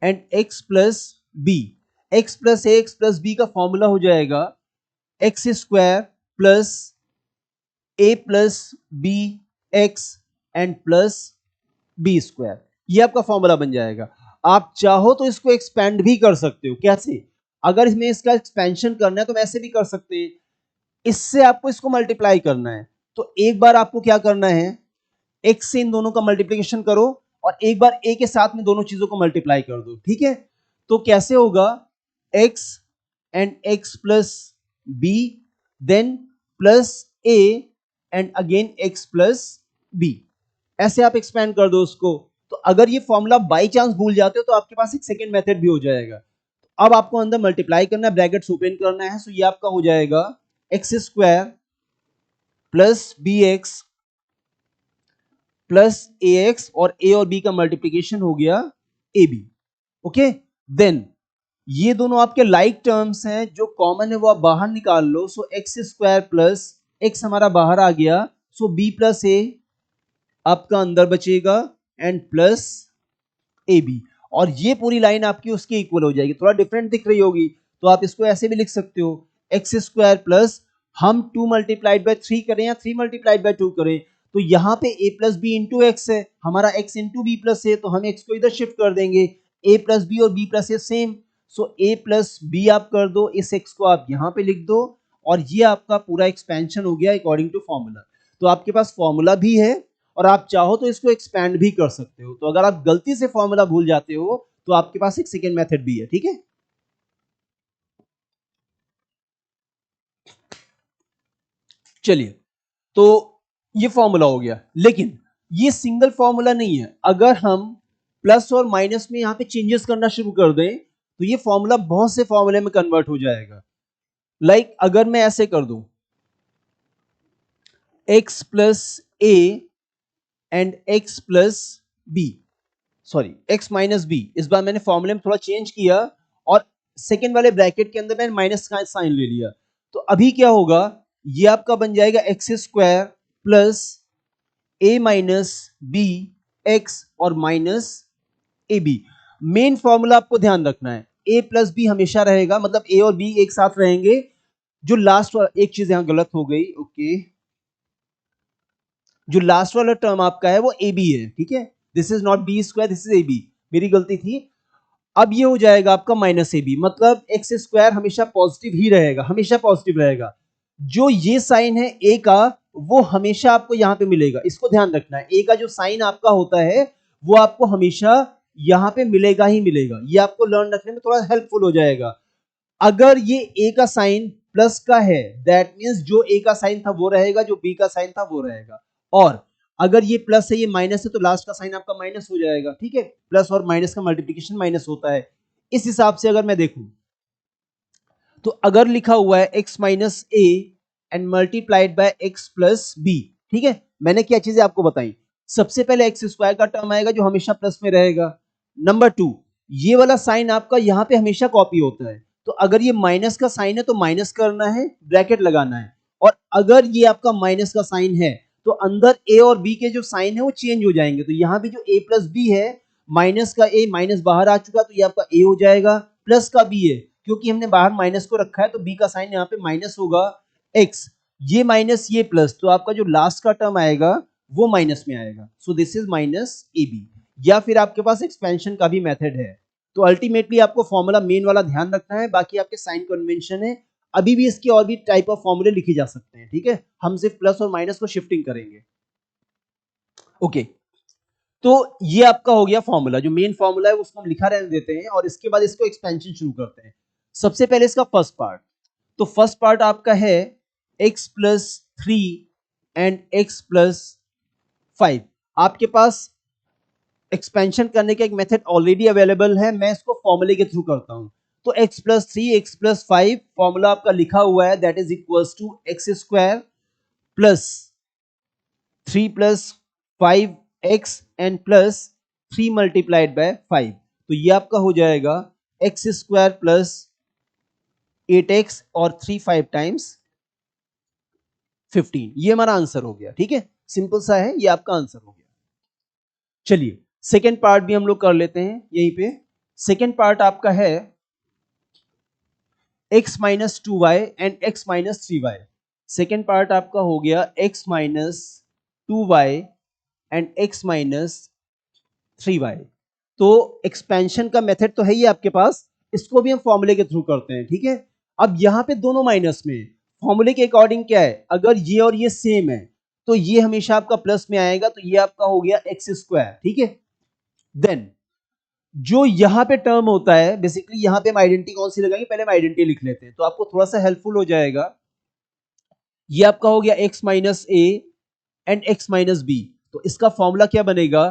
and x plus b. x plus a x plus b का फॉर्मूला हो जाएगा x square plus a plus b x and plus B square, ये आपका फॉर्मूला बन जाएगा। आप चाहो तो इसको एक्सपेंड भी कर सकते हो, कैसे, अगर इसमें इसका एक्सपेंशन करना है तो वैसे भी कर सकते हैं, इससे आपको इसको मल्टीप्लाई करना है। तो एक बार आपको क्या करना है, x से इन दोनों का मल्टीप्लिकेशन करो और एक बार a के साथ में दोनों चीजों को मल्टीप्लाई कर दो, ठीक है। तो कैसे होगा, x and x plus b, then plus a and again x plus b, ऐसे आप एक्सपेंड कर दो उसको। तो अगर ये फॉर्मूला बाई चांस भूल जाते हो तो आपके पास एक सेकेंड मेथड भी हो जाएगा। अब आपको अंदर मल्टीप्लाई करना है, ब्रैकेट्स ओपन करना है, सो ये आपका हो जाएगा x square plus b x plus a x, और ए और बी का मल्टीप्लीकेशन हो गया ए बी, ओके। देन ये दोनों आपके लाइक टर्म्स हैं, जो कॉमन है वो आप बाहर निकाल लो, सो एक्स स्क्वायर प्लस एक्स हमारा बाहर आ गया, सो बी प्लस ए आपका अंदर बचेगा एंड प्लस ए बी, और ये पूरी लाइन आपकी उसके इक्वल हो जाएगी। थोड़ा डिफरेंट दिख रही होगी तो आप इसको ऐसे भी लिख सकते हो, एक्स स्क्वायर प्लस, हम 2 मल्टीप्लाइड बाय 3 करें या 3 मल्टीप्लाइड बाय 2 करें, तो यहाँ पे a plus b into x है, हमारा x इंटू बी प्लस है, तो हम x को इधर शिफ्ट कर देंगे, a प्लस बी और b plus a same, so a plus b आप कर दो, इस x को आप यहाँ पे लिख दो, और ये आपका पूरा एक्सपेंशन हो गया अकॉर्डिंग टू फॉर्मूला। तो आपके पास फॉर्मूला भी है और आप चाहो तो इसको एक्सपैंड भी कर सकते हो। तो अगर आप गलती से फॉर्मूला भूल जाते हो तो आपके पास एक सेकेंड मेथड भी है, ठीक है। चलिए, तो ये फॉर्मूला हो गया, लेकिन ये सिंगल फॉर्मूला नहीं है। अगर हम प्लस और माइनस में यहां पे चेंजेस करना शुरू कर दें तो ये फॉर्मूला बहुत से फॉर्मूले में कन्वर्ट हो जाएगा। लाइक अगर मैं ऐसे कर दूं, x plus a and x plus b, sorry x minus b, इस बार मैंने फॉर्मूले में थोड़ा चेंज किया और सेकेंड वाले ब्रैकेट के अंदर मैंने माइनस का साइन ले लिया। तो अभी क्या होगा, ये आपका बन जाएगा x square plus a minus b x और minus a b. Main formula आपको ध्यान रखना है, ए प्लस बी हमेशा रहेगा, मतलब ए और बी एक साथ रहेंगे। जो लास्ट वाला, एक चीज यहां गलत हो गई, ओके, जो लास्ट वाला टर्म आपका है वो ए बी है, ठीक है, this is not b square, this is a b, मेरी गलती थी। अब ये हो जाएगा आपका माइनस ए बी, मतलब एक्स स्क्वायर हमेशा पॉजिटिव ही रहेगा, हमेशा पॉजिटिव रहेगा। जो ये साइन है ए का वो हमेशा आपको यहां पे मिलेगा, इसको ध्यान रखना है, ए का जो साइन आपका होता है वो आपको हमेशा यहां पे मिलेगा ही मिलेगा, ये आपको लर्न रखने में थोड़ा हेल्पफुल हो जाएगा। अगर ये ए का साइन प्लस का है, दैट मींस जो ए का साइन था वो रहेगा, जो बी का साइन था वो रहेगा, और अगर ये प्लस है ये माइनस है तो लास्ट का साइन आपका माइनस हो जाएगा, ठीक है। प्लस और माइनस का मल्टीप्लिकेशन माइनस होता है। इस हिसाब से अगर मैं देखूं तो अगर लिखा हुआ है x minus a and multiplied by x plus b, ठीक है, मैंने क्या चीजें आपको बताई, सबसे पहले एक्स स्क्वायर का टर्म आएगा जो हमेशा प्लस में रहेगा। नंबर टू, ये वाला साइन आपका यहाँ पे हमेशा कॉपी होता है, तो अगर ये माइनस का साइन है तो माइनस करना है, ब्रैकेट लगाना है, और अगर ये आपका माइनस का साइन है तो अंदर ए और बी के जो साइन है वो चेंज हो जाएंगे। तो यहाँ भी जो ए प्लस बी है, माइनस का ए, माइनस बाहर आ चुका तो ये आपका ए हो जाएगा, प्लस का बी है, क्योंकि हमने बाहर माइनस को रखा है तो बी का साइन यहाँ पे माइनस होगा एक्स, ये माइनस ये प्लस, तो आपका जो लास्ट का टर्म आएगा वो माइनस में आएगा। So this is minus a b. या फिर आपके पास एक्सपेंशन का भी मेथड है। तो अल्टीमेटली आपको फॉर्मूला मेन वाला ध्यान रखना है, बाकी आपके साइन कन्वेंशन है, अभी भी इसके और भी टाइप ऑफ फॉर्मूले लिखे जा सकते हैं, ठीक है, हम सिर्फ प्लस और माइनस को शिफ्टिंग करेंगे। ओके, तो ये आपका हो गया फॉर्मूला, जो मेन फॉर्मूला है उसको हम लिखा रहने देते हैं और इसके बाद इसको एक्सपेंशन शुरू करते हैं। सबसे पहले इसका फर्स्ट पार्ट, तो फर्स्ट पार्ट आपका है x plus 3 and x plus 5। आपके पास एक्सपेंशन करने का एक मेथड ऑलरेडी अवेलेबल है, मैं इसको फॉर्मूले के थ्रू करता हूं। तो x plus 3 x plus 5 formula आपका लिखा हुआ है, that is equals to x square plus 3 plus 5x and plus 3 multiplied by 5। तो ये आपका हो जाएगा एक्स स्क्वायर प्लस 8x और 3 5 टाइम्स 15। ये हमारा आंसर हो गया, ठीक है, सिंपल सा है, ये आपका आंसर हो गया। चलिए सेकेंड पार्ट भी हम लोग कर लेते हैं यहीं पे। सेकेंड पार्ट आपका है x minus 2y and x minus 3y। Second part आपका हो गया x minus 2y and x minus 3y। तो एक्सपेंशन का मेथड तो है ही आपके पास, इसको भी हम फॉर्मूले के थ्रू करते हैं, ठीक है। अब यहां पे दोनों माइनस में, फॉर्मूले के अकॉर्डिंग क्या है, अगर ये और ये सेम है तो ये हमेशा आपका प्लस में आएगा, तो ये आपका हो गया एक्स स्क्वायर, ठीक है। देन जो यहां पे टर्म होता है, बेसिकली यहां पे हम आइडेंटिटी कौन सी लगाएंगे, पहले हम आइडेंटिटी लिख लेते हैं तो आपको थोड़ा सा हेल्पफुल हो जाएगा। ये आपका हो गया x minus a and x minus b. तो इसका फॉर्मूला क्या बनेगा,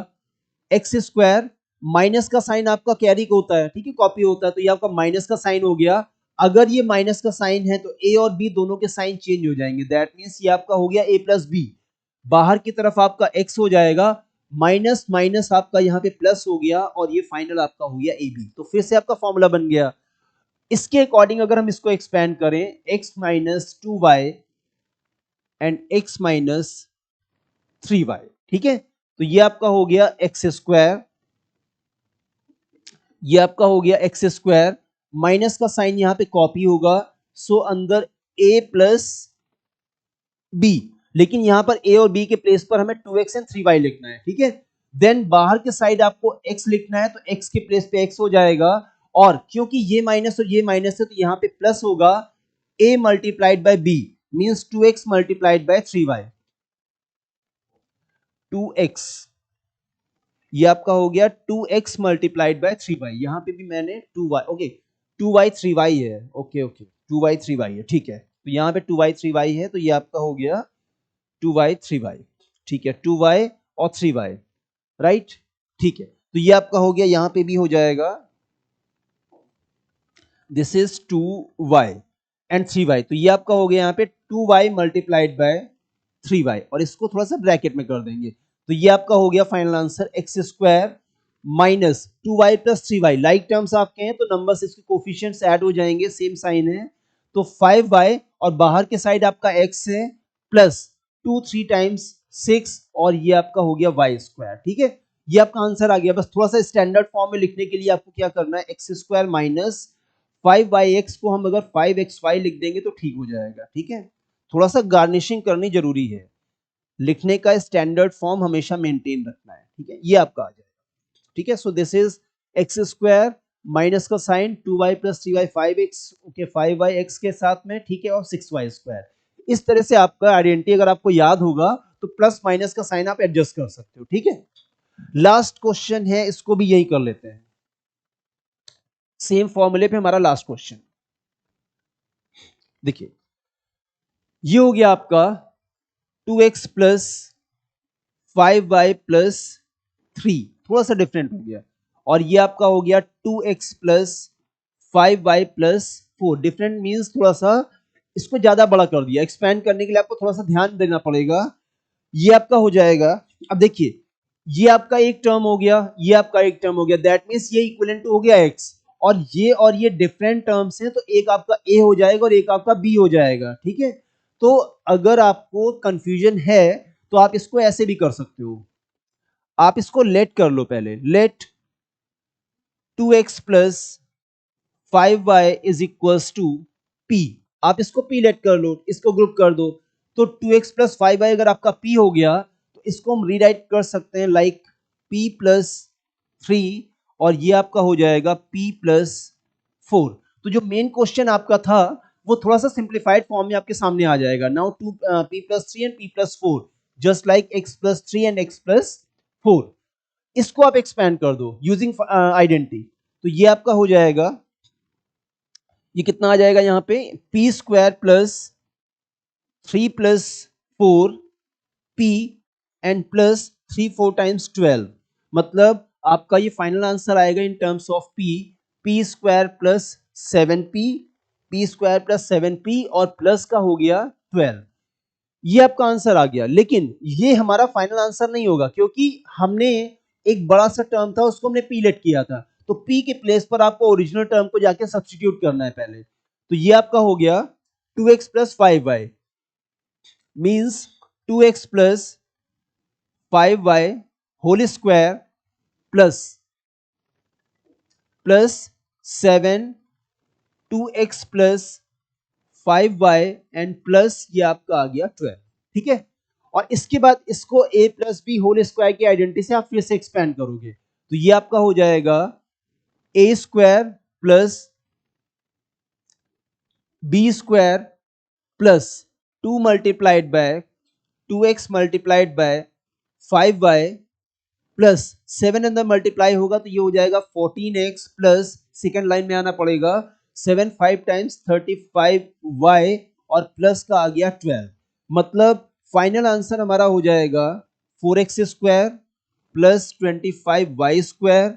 एक्स स्क्वायर, माइनस का साइन आपका कैरी होता है, ठीक है, कॉपी होता है, तो ये आपका माइनस का साइन हो गया। अगर ये माइनस का साइन है तो ए और बी दोनों के साइन चेंज हो जाएंगे, दैट मींस ये आपका हो गया ए प्लस बी, बाहर की तरफ आपका x हो जाएगा, माइनस माइनस आपका यहाँ पे प्लस हो गया, और ये फाइनल आपका हो गया ए बी। तो फिर से आपका फॉर्मूला बन गया। इसके अकॉर्डिंग अगर हम इसको एक्सपेंड करें, x minus 2y and x minus 3y, ठीक है, तो ये आपका हो गया एक्स स्क्वायर, ये आपका हो गया एक्स स्क्वायर, माइनस का साइन यहां पे कॉपी होगा, सो अंदर a प्लस बी, लेकिन यहां पर a और b के प्लेस पर हमें 2x एंड 3y लिखना है, ठीक है। देन बाहर के साइड आपको x लिखना है, तो x के प्लेस पे x हो जाएगा, और क्योंकि ये माइनस और ये माइनस है तो यहां पे प्लस होगा, a multiplied by b means 2x multiplied bye 3y, 2x, ये आपका हो गया 2x मल्टीप्लाइड बाय 3y, यहां पे भी मैंने 2y, ओके 2y 3y है, ओके ओके 2y 3y है, ठीक है, तो यहां पे 2y 3y है, तो ये आपका हो गया 2y 3y, ठीक है, 2y और 3y, राइट, ठीक है, तो ये आपका हो गया, यहां पे भी हो जाएगा, this is 2y and 3y, तो ये आपका हो गया यहां पे 2y मल्टीप्लाइड बाय 3y, और इसको थोड़ा सा ब्रैकेट में कर देंगे, तो ये आपका हो गया final answer x square minus 2y plus 3y, like terms आपके हैं तो नंबर्स इसके कोफिशिएंट्स ऐड हो जाएंगे, सेम साइन है, तो 5y और बाहर के साइड आपका x है प्लस 2 3 टाइम्स 6, और ये आपका हो गया y स्क्वायर, ठीक है, ये आपका आंसर आ गया। बस थोड़ा सा स्टैंडर्ड फॉर्म में लिखने के लिए आपको क्या करना है, एक्स स्क्वायर माइनस 5y(x) को हम अगर 5xy लिख देंगे तो ठीक हो जाएगा, ठीक है, थोड़ा सा गार्निशिंग करनी जरूरी है, लिखने का स्टैंडर्ड फॉर्म हमेशा मेंटेन रखना है, ठीक है, ये आपका आ जाएगा, ठीक है। So this is x square minus का sign 2y plus 3y 5x, okay 5y x के साथ में, ठीक है, और 6y स्क्वायर। इस तरह से आपका आइडेंटिटी अगर आपको याद होगा तो प्लस माइनस का साइन आप एडजस्ट कर सकते हो, ठीक है। लास्ट क्वेश्चन है, इसको भी यही कर लेते हैं, सेम फॉर्मूले पे हमारा लास्ट क्वेश्चन। देखिए ये हो गया आपका 2x प्लस 5y प्लस 3, थोड़ा सा डिफरेंट हो गया, और ये आपका हो गया 2x plus 5y plus 4, different means थोड़ा सा इसको ज्यादा बड़ा कर दिया, एक्सपेंड करने के लिए आपको थोड़ा सा ध्यान देना पड़ेगा। ये आपका हो जाएगा, अब देखिए ये आपका एक टर्म हो गया, ये आपका एक टर्म हो गया, दैट मींस ये इक्विवेलेंट हो गया x, और ये डिफरेंट टर्म्स हैं, तो एक आपका a हो जाएगा और एक आपका b हो जाएगा, ठीक है। तो अगर आपको कंफ्यूजन है तो आप इसको ऐसे भी कर सकते हो, आप इसको लेट कर लो, पहले let 2x plus 5y is equals to p, आप इसको p लेट कर लो, इसको ग्रुप कर दो, तो 2x प्लस 5y अगर आपका p हो गया तो इसको हम रीराइट कर सकते हैं लाइक p प्लस 3, और ये आपका हो जाएगा p प्लस 4। तो जो मेन क्वेश्चन आपका था वो थोड़ा सा सिंप्लीफाइड फॉर्म में आपके सामने आ जाएगा। Now p plus 3 and p plus 4 just like x plus 3 and x plus 4, इसको आप एक्सपेंड कर दो यूजिंग आइडेंटिटी, तो ये आपका हो जाएगा, ये कितना आ जाएगा यहाँ पे p square plus 3 plus 4 p and plus 3 4 times 12, मतलब आपका ये फाइनल आंसर आएगा in terms of p square plus 7p, p square plus 7p और प्लस का हो गया 12, ये आपका आंसर आ गया। लेकिन ये हमारा फाइनल आंसर नहीं होगा क्योंकि हमने एक बड़ा सा टर्म था उसको हमने p लेट किया था, तो p के प्लेस पर आपको ओरिजिनल टर्म को जाके सब्स्टिट्यूट करना है पहले, तो ये आपका हो गया 2x plus 5y means 2x plus 5y whole square plus 7 2x plus 5y and plus ये आपका आ गया 12, ठीक है। और इसके बाद इसको a plus B whole square की आइडेंटिटी से आप फिर से एक्सपेंड करोगे, तो ये आपका हो जाएगा a square plus B square plus 2 multiplied by 2x multiplied by 5y plus 7 अंदर मल्टीप्लाई होगा तो ये हो जाएगा 14x प्लस सेकेंड लाइन में आना पड़ेगा 7 5 टाइम्स 35y और प्लस का आ गया 12, मतलब फाइनल आंसर हमारा हो जाएगा 4x square plus 25y square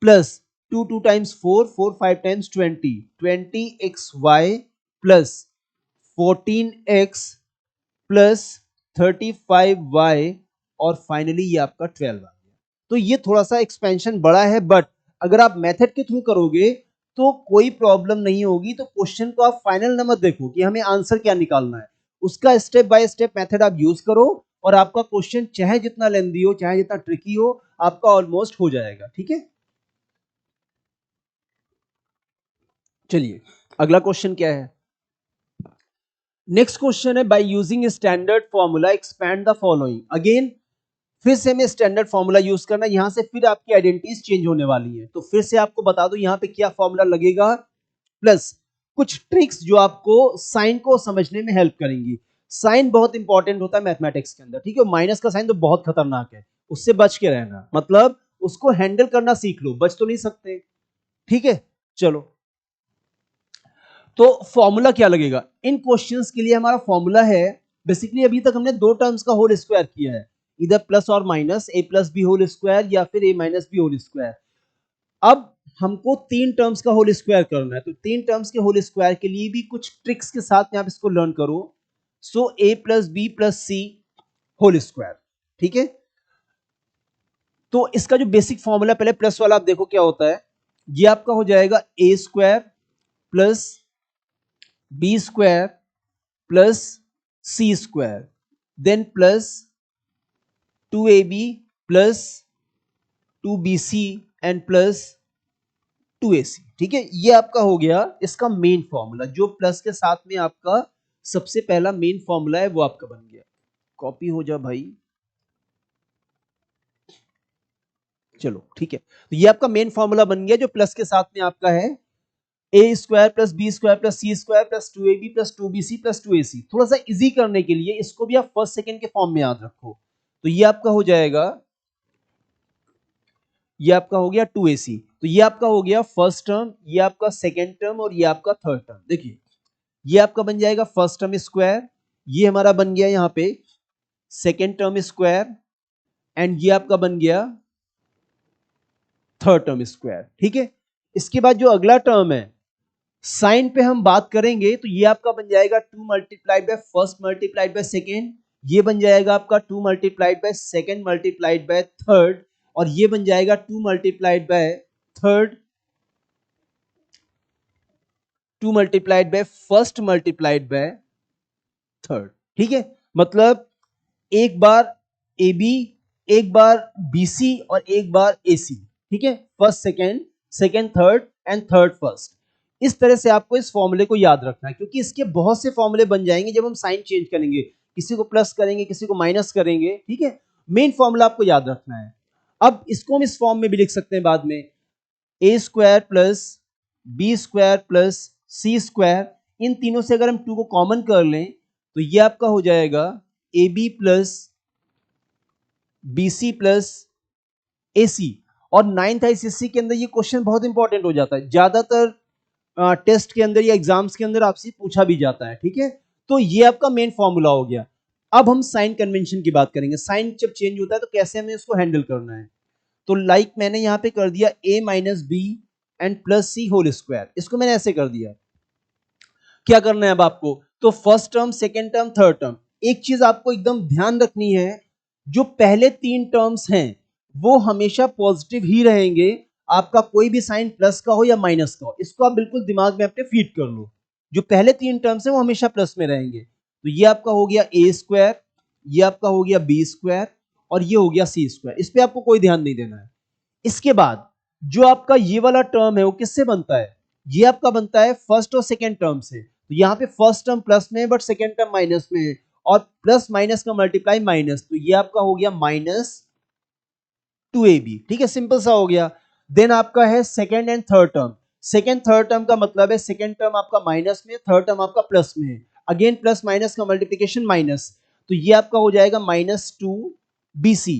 plus 2 2 times 4 4 5 times 20xy plus 14x plus 35y और फाइनली ये आपका 12 आ गया। तो ये थोड़ा सा एक्सपेंशन बड़ा है, बट अगर आप मेथड के थ्रू करोगे तो कोई प्रॉब्लम नहीं होगी। तो क्वेश्चन को आप फाइनल नंबर देखो कि हमें आंसर क्या निकालना है, उसका स्टेप बाय स्टेप मेथड आप यूज करो और आपका क्वेश्चन चाहे जितना लेंदी हो चाहे जितना ट्रिकी हो आपका ऑलमोस्ट हो जाएगा, ठीक है। चलिए अगला क्वेश्चन क्या है, नेक्स्ट क्वेश्चन है bye using standard formula expand the following. Again फिर से हमें स्टैंडर्ड फॉर्मूला यूज करना है, यहां से फिर आपकी आइडेंटिटीज चेंज होने वाली है, तो फिर से आपको बता दो यहां पे क्या फॉर्मूला लगेगा, प्लस कुछ ट्रिक्स जो आपको साइन को समझने में हेल्प करेंगी। साइन बहुत इंपॉर्टेंट होता है मैथमेटिक्स के अंदर, ठीक है। माइनस का साइन तो बहुत खतरनाक है, उससे बच के रहना, मतलब उसको हैंडल करना सीख लो, बच तो नहीं सकते, ठीक है। चलो तो फॉर्मूला क्या लगेगा इन क्वेश्चंस के लिए, हमारा फॉर्मूला है बेसिकली अभी तक हमने दो टर्म्स का होल स्क्वायर किया है, इधर प्लस और minus a plus B whole square या फिर a minus B whole square. अब हमको तीन टर्म्स का होल स्क्वायर करना है, तो तीन टर्म्स के होल स्क्वायर के लिए भी कुछ ट्रिक्स के साथ में आप इसको लर्न करो। So a plus b plus c whole square, ठीक है। तो इसका जो बेसिक फॉर्मूला पहले प्लस वाला आप देखो क्या होता है, ये आपका हो जाएगा a square plus B square plus c square then plus 2ab plus 2bc and plus 2ac, ठीक है। ये आपका हो गया इसका मेन फॉर्मूला, जो प्लस के साथ में आपका सबसे पहला मेन फॉर्मूला है वो आपका बन गया। कॉपी हो जा भाई, चलो ठीक है। तो ये आपका मेन फॉर्मूला बन गया जो प्लस के साथ में आपका है a square plus B square plus c square plus 2ab plus 2bc plus 2ac। थोड़ा सा इजी करने के लिए इसको भी आप फर्स्ट सेकंड के फॉर्म में याद रखो, तो ये आपका हो जाएगा, ये आपका हो गया 2ac, तो ये आपका हो गया फर्स्ट टर्म, ये आपका सेकंड टर्म और ये आपका थर्ड टर्म। देखिए ये आपका बन जाएगा फर्स्ट टर्म स्क्वायर, ये हमारा बन गया यहाँ पे सेकंड टर्म स्क्वायर एंड ये आपका बन गया थर्ड टर्म स्क्वायर, ठीक है। इसके बाद जो अगला टर्म है साइन पे हम बात करेंगे तो ये आपका बन जाएगा 2 multiplied by first multiplied by second, ये बन जाएगा आपका 2 multiplied by second multiplied by third, और ये बन जाएगा 2 multiplied by third, 2 multiplied by first multiplied by third. ठीक है, मतलब एक बार ए बी, एक बार बी सी और एक बार ए सी। ठीक है, first second, second third and third first. इस तरह से आपको इस फॉर्मूले को याद रखना है, क्योंकि इसके बहुत से फॉर्मूले बन जाएंगे जब हम साइन चेंज करेंगे, किसी को प्लस करेंगे, किसी को माइनस करेंगे। ठीक है, मेन फॉर्मूला आपको याद रखना है। अब इसको हम इस फॉर्म में भी लिख सकते हैं बाद में, a square plus B square plus c square. इन तीनों से अगर हम 2 को कॉमन कर लें तो ये आपका हो जाएगा a b plus b c plus a c. और 9th आईसीएससी के अंदर ये क्वेश्चन बहुत इंपॉर्टेंट हो जाता है, ज्यादातर टेस्ट के अंदर या एग्जाम्स के अंदर आपसे पूछा भी जाता है। ठीक है, तो ये आपका मेन फॉर्मूला हो गया। अब हम साइन कन्वेंशन की बात करेंगे, साइन जब चेंज होता है तो कैसे हमें इसको हैंडल करना है। तो लाइक मैंने यहां पे कर दिया a minus B and plus c whole square, इसको मैंने ऐसे कर दिया। क्या करना है अब आपको, तो first term, second term, third term, एक चीज आपको एकदम ध्यान रखनी है, जो पहले 3 टर्म्स हैं वो हमेशा पॉजिटिव ही रहेंगे, आपका कोई भी साइन प्लस का हो या माइनस का हो, इसको आप बिल्कुल दिमाग में अपने फीड कर लो। जो पहले 3 टर्म्स हैं वो हमेशा प्लस में रहेंगे। तो ये आपका हो गया ए स्क्वायर, ये आपका हो गया बी स्क्वायर, और ये हो गया सी स्क्वायर। इस पे आपको कोई ध्यान नहीं देना है। इसके बाद जो आपका ये वाला टर्म है वो किससे बनता है, ये आपका बनता है फर्स्ट और सेकेंड टर्म से। तो यहाँ पे फर्स्ट टर्म प्लस में है बट सेकेंड टर्म माइनस में है, और प्लस माइनस का मल्टीप्लाई माइनस, तो ये आपका हो गया माइनस 2ab। ठीक है, सिंपल सा हो गया। देन आपका है second and third term. Second third term का मतलब है सेकेंड टर्म आपका माइनस में, थर्ड टर्म आपका प्लस में है, अगेन प्लस माइनस का मल्टीप्लीकेशन माइनस, तो ये आपका हो जाएगा -2bc।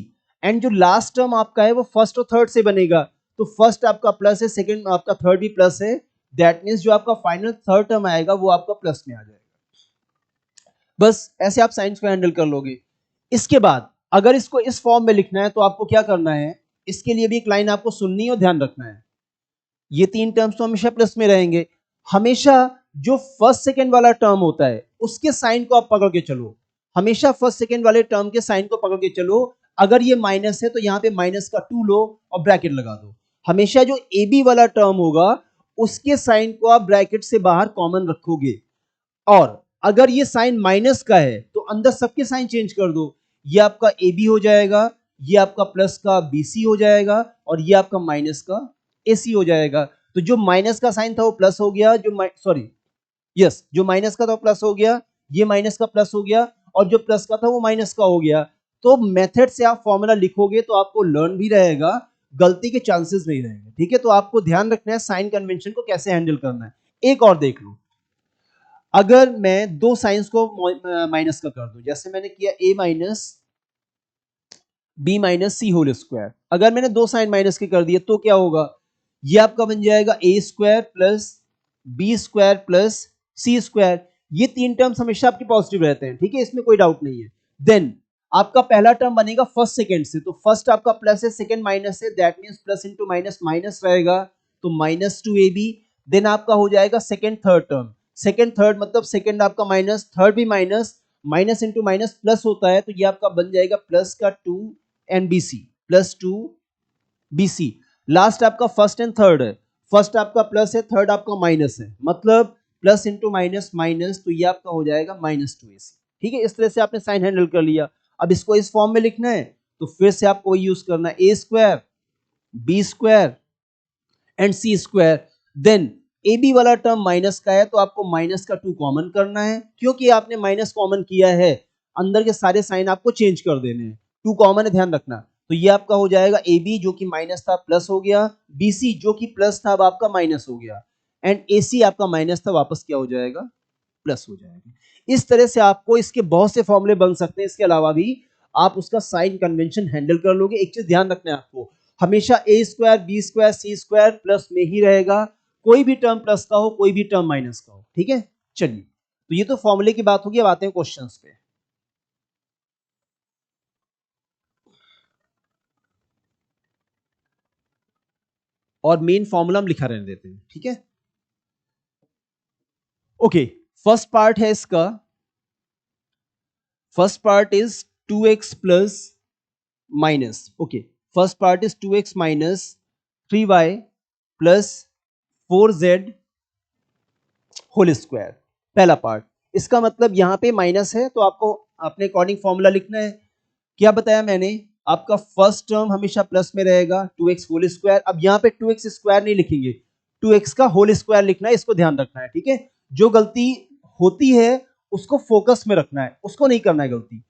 एंड जो लास्ट टर्म आपका है वो फर्स्ट और थर्ड से बनेगा, तो फर्स्ट आपका प्लस है, सेकेंड आपका थर्ड भी प्लस है, दैट मीन्स जो आपका फाइनल थर्ड टर्म आएगा वो आपका प्लस में आ जाएगा। बस ऐसे आप साइंस को हैंडल कर लोगे। इसके बाद अगर इसको इस फॉर्म में लिखना है तो आपको क्या करना है, इसके लिए भी एक लाइन आपको सुननी और ध्यान रखना है। ये 3 टर्म्स तो हमेशा प्लस में रहेंगे, हमेशा जो फर्स्ट सेकेंड वाला टर्म होता है उसके साइन को आप पकड़ के चलो, हमेशा फर्स्ट सेकेंड वाले टर्म के साइन को पकड़ के चलो। अगर ये माइनस है तो यहाँ पे माइनस का 2 लो और ब्रैकेट लगा दो। हमेशा जो ए बी वाला टर्म होगा उसके साइन को आप ब्रैकेट से बाहर कॉमन रखोगे, और अगर ये साइन माइनस का है तो अंदर सबके साइन चेंज कर दो। ये आपका ए बी हो जाएगा, ये आपका प्लस का बी सी हो जाएगा, और ये आपका माइनस का ए सी हो जाएगा। तो जो माइनस का साइन था वो प्लस हो गया, जो सॉरी यस, जो माइनस का था वो प्लस हो गया, ये माइनस का प्लस हो गया, और जो प्लस का था वो माइनस का हो गया। तो मेथड से आप फॉर्मूला लिखोगे तो आपको लर्न भी रहेगा, गलती के चांसेस नहीं रहेंगे। ठीक है, तो आपको ध्यान रखना है साइन कन्वेंशन को कैसे हैंडल करना है। एक और देख लो, अगर मैं दो साइंस को माइनस का कर दूं, जैसे मैंने किया a minus b minus c whole square, अगर मैंने दो साइन माइनस के कर दिए तो क्या होगा, ये आपका बन जाएगा a square plus B square plus c square. ये 3 टर्म्स हमेशा आपके पॉजिटिव रहते हैं, ठीक है, इसमें कोई डाउट नहीं है। देन आपका पहला टर्म बनेगा फर्स्ट सेकेंड से, तो फर्स्ट आपका प्लस है, सेकेंड माइनस है, that means plus into minus minus रहेगा, तो -2ab। देन आपका हो जाएगा second third term, second third मतलब सेकेंड आपका माइनस, थर्ड भी minus, minus into minus plus होता है, तो ये आपका बन जाएगा प्लस का 2 and b c, plus 2 b c. Last आपका फर्स्ट एंड थर्ड है, फर्स्ट आपका प्लस है, थर्ड आपका माइनस है, मतलब प्लस इंटू माइनस माइनस, तो ये आपका हो जाएगा -2ac। ठीक है, इस तरह से आपने साइन हैंडल कर लिया। अब इसको इस फॉर्म में लिखना है तो फिर से आपको यूज करना है, a square b square and c square. Then a b वाला टर्म माइनस का है तो आपको माइनस का 2 कॉमन करना है, क्योंकि आपने माइनस कॉमन किया है, अंदर के सारे साइन आपको चेंज कर देने हैं, 2 कॉमन है, ध्यान रखना। तो ये आपका हो जाएगा ए बी जो कि माइनस था प्लस हो गया, बी सी जो कि प्लस था अब आपका माइनस हो गया, एंड ए सी आपका माइनस था वापस क्या हो जाएगा, प्लस हो जाएगा। इस तरह से आपको इसके बहुत से फॉर्मूले बन सकते हैं, इसके अलावा भी आप उसका साइन कन्वेंशन हैंडल कर लोगे। एक चीज ध्यान रखना है आपको, हमेशा ए स्क्वायर बी स्क्वायर सी स्क्वायर प्लस में ही रहेगा, कोई भी टर्म प्लस का हो कोई भी टर्म माइनस का हो। ठीक है, चलिए, तो ये तो फॉर्मूले की बात होगी, अब आते हैं क्वेश्चंस पे। और मेन फॉर्मूला हम लिखा रहने देते हैं, ठीक है। ओके, फर्स्ट पार्ट है इसका, first part is 2x plus minus, okay, first part is 2x minus 3y plus 4z whole square, पहला पार्ट। इसका मतलब यहां पे माइनस है तो आपको अपने अकॉर्डिंग फॉर्मूला लिखना है। क्या बताया मैंने, आपका फर्स्ट टर्म हमेशा प्लस में रहेगा 2x होल स्क्वायर। अब यहाँ पे 2x स्क्वायर नहीं लिखेंगे, 2x का होल स्क्वायर लिखना है, इसको ध्यान रखना है, ठीक है। जो गलती होती है उसको फोकस में रखना है, उसको नहीं करना है गलती।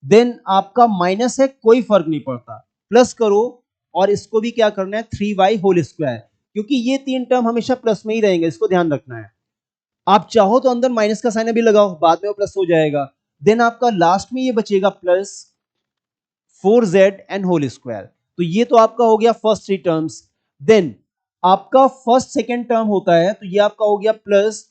देन आपका माइनस है, कोई फर्क नहीं पड़ता, प्लस करो और इसको भी क्या करना है 3y होल स्क्वायर, क्योंकि ये तीन टर्म हमेशा प्लस में ही रहेंगे, इसको ध्यान रखना है। आप चाहो तो अंदर माइनस का साइन अभी लगाओ, बाद में वो प्लस हो जाएगा। देन आपका लास्ट में ये बचेगा plus 4z and whole square. तो ये तो आपका हो गया फर्स्ट थ्री टर्म्स। देन आपका फर्स्ट सेकेंड टर्म होता है, तो ये आपका हो गया plus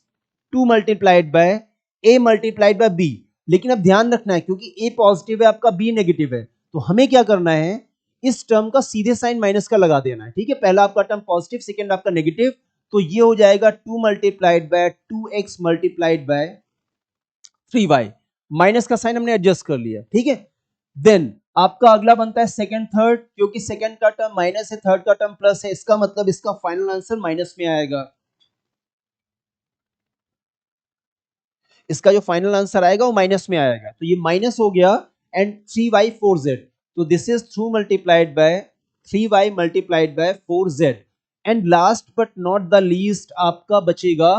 2 multiplied by a multiplied by b। लेकिन अब ध्यान रखना है, क्योंकि a पॉजिटिव है आपका b नेगेटिव है, तो हमें क्या करना है, इस टर्म का सीधे साइन माइनस का लगा देना है, ठीक है। पहला आपका टर्म पॉजिटिव, सेकेंड आपका नेगेटिव, तो ये हो जाएगा 2 multiplied by 2x multiplied bye 3y। Minus का साइन हमने एडजस्ट कर लिया, ठीक है। देन आपका अगला बनता है सेकंड थर्ड, क्योंकि सेकंड का टर्म माइनस है, थर्ड का टर्म प्लस है, इसका मतलब इसका फाइनल आंसर माइनस में आएगा। इसका जो फाइनल आंसर आएगा वो माइनस में आएगा, तो ये माइनस हो गया। एंड 3y 4z, तो this is 2 multiplied bye 3y multiplied by 4z। And last but not the least आपका बचेगा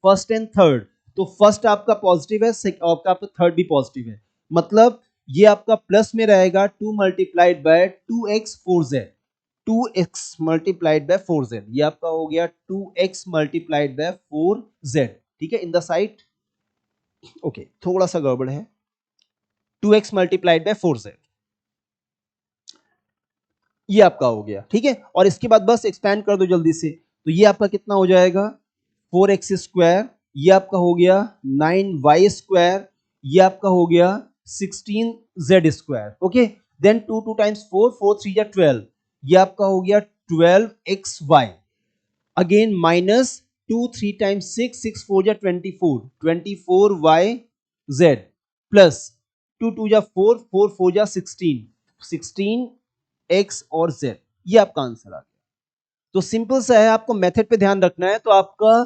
फर्स्ट एंड थर्ड। तो फर्स्ट आपका पॉजिटिव है, आपका थर्ड भी पॉजिटिव है, मतलब ये आपका प्लस में रहेगा 2 multiplied by 2x 4z, 2x multiplied bye 4z, ये आपका हो गया 2x मल्टीप्लाइड बाय 4z, ठीक है। इन द साइड ओके, थोड़ा सा गड़बड़ है, 2x मल्टीप्लाइड बाय 4z, ये आपका हो गया, ठीक है। और इसके बाद बस एक्सपैंड कर दो जल्दी से, तो ये आपका कितना हो जाएगा 4x स्क्वायर, ये आपका हो गया 9y स्क्वायर, ये आपका हो गया 16z square, okay. Then 2 2 times 4, 4 3 या 12, ये आपका हो गया 12xy, अगेन माइनस 2 3 टाइम्स 6, 6 4 या 24, 24yz प्लस 2 2 या 4, 4 4 या 16, 16x और z, ये आपका आंसर आ गया। तो सिंपल सा है, आपको मेथड पे ध्यान रखना है, तो आपका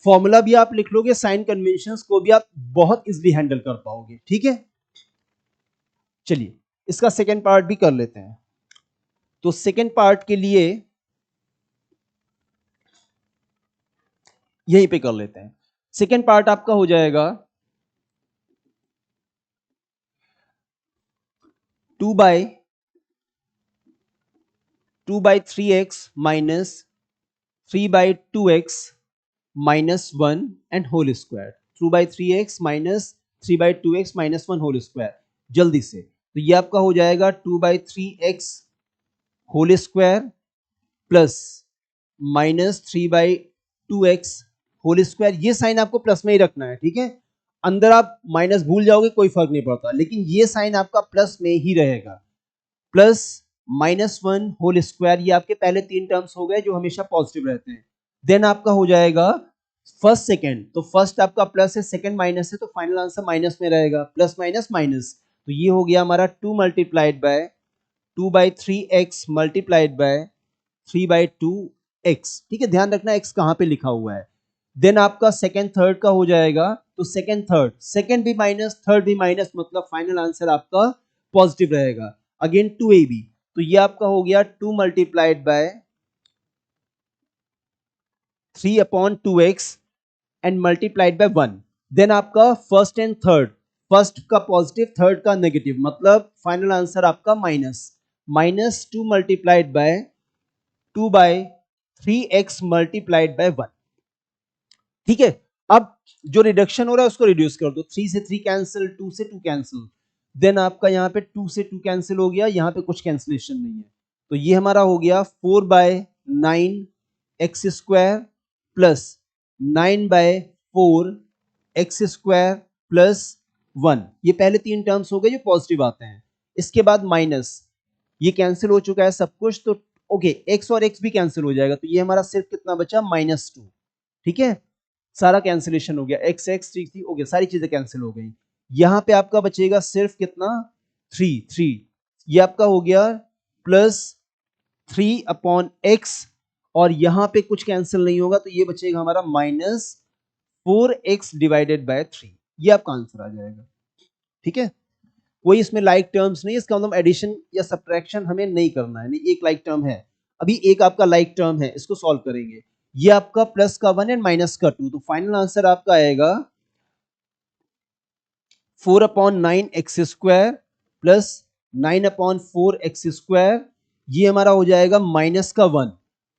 फॉर्मूला भी आप लिख लोगे, साइन कन्वेंशंस को भी आप बहुत इजीली हैंडल कर पाओगे, ठीक है। चलिए इसका सेकेंड पार्ट भी कर लेते हैं। तो सेकेंड पार्ट के लिए यहीं पे कर लेते हैं। सेकेंड पार्ट आपका हो जाएगा 2 by 3x minus 3 by 2x minus 1 and whole square, 2 by 3x minus 3 by 2x minus 1 whole square. जल्दी से, तो ये आपका हो जाएगा 2 by 3x whole square plus minus 3 by 2x whole square. ये साइन आपको प्लस में ही रखना है, ठीक है। अंदर आप माइनस भूल जाओगे कोई फर्क नहीं पड़ता, लेकिन ये साइन आपका प्लस में ही रहेगा, प्लस -1 होल स्क्वायर। ये आपके पहले तीन टर्म्स हो गए जो हमेशा पॉजिटिव रहते हैं। देन आपका हो जाएगा फर्स्ट सेकेंड, तो फर्स्ट आपका प्लस है, सेकेंड माइनस है, तो फाइनल आंसर माइनस में रहेगा, प्लस माइनस माइनस। तो ये हो गया हमारा 2 multiplied by 2 by 3x multiplied by 3 by 2x, ठीक है। ध्यान रखना x कहां पे लिखा हुआ है। देन आपका सेकेंड थर्ड का हो जाएगा, तो सेकेंड थर्ड, सेकेंड भी माइनस, थर्ड भी माइनस, मतलब फाइनल आंसर आपका पॉजिटिव रहेगा। अगेन 2ab, तो ये आपका हो गया 2 multiplied by 3 upon 2x and multiplied by 1। Then आपका फर्स्ट एंड थर्ड, फर्स्ट का पॉजिटिव, थर्ड का नेगेटिव, मतलब फाइनल आंसर आपका minus, minus 2 multiplied by 2 by 3x multiplied by 1, ठीक है। अब जो रिडक्शन हो रहा है उसको रिड्यूस कर दो, 3 से 3 कैंसिल, 2 से 2 कैंसिल। देन आपका यहाँ पे 2 से 2 कैंसिल हो गया, यहाँ पे कुछ कैंसिलेशन नहीं है, तो ये हमारा हो गया 4 by 9 x square plus 9 by 4 x square plus 1। ये पहले तीन टर्म्स हो गए जो पॉजिटिव आते हैं। इसके बाद माइनस, ये कैंसिल हो चुका है सब कुछ, तो ओके, एक्स और एक्स भी कैंसिल हो जाएगा, तो ये हमारा सिर्फ कितना बचा -2, ठीक है। सारा कैंसिलेशन हो गया, एक्स एक्स थ्री थ्री हो गया, सारी चीजें कैंसिल हो गई। यहाँ पे आपका बचेगा सिर्फ कितना, 3। ये आपका हो गया प्लस 3/x, और यहाँ पे कुछ कैंसिल नहीं होगा तो ये बचेगा हमारा -4x डिवाइडेड बाय 3। ये आपका आंसर आ जाएगा। ठीक है, कोई इसमें लाइक टर्म्स नहीं, इसका मतलब एडिशन या सब्ट्रैक्शन हमें नहीं करना है, नहीं, एक लाइक टर्म है, अभी एक आपका लाइक टर्म है, इसको सॉल्व करेंगे। ये आपका प्लस का 1 एंड माइनस का 2, तो फाइनल आंसर आपका आएगा 4/9x² प्लस 9/4x²। ये हमारा हो जाएगा माइनस का 1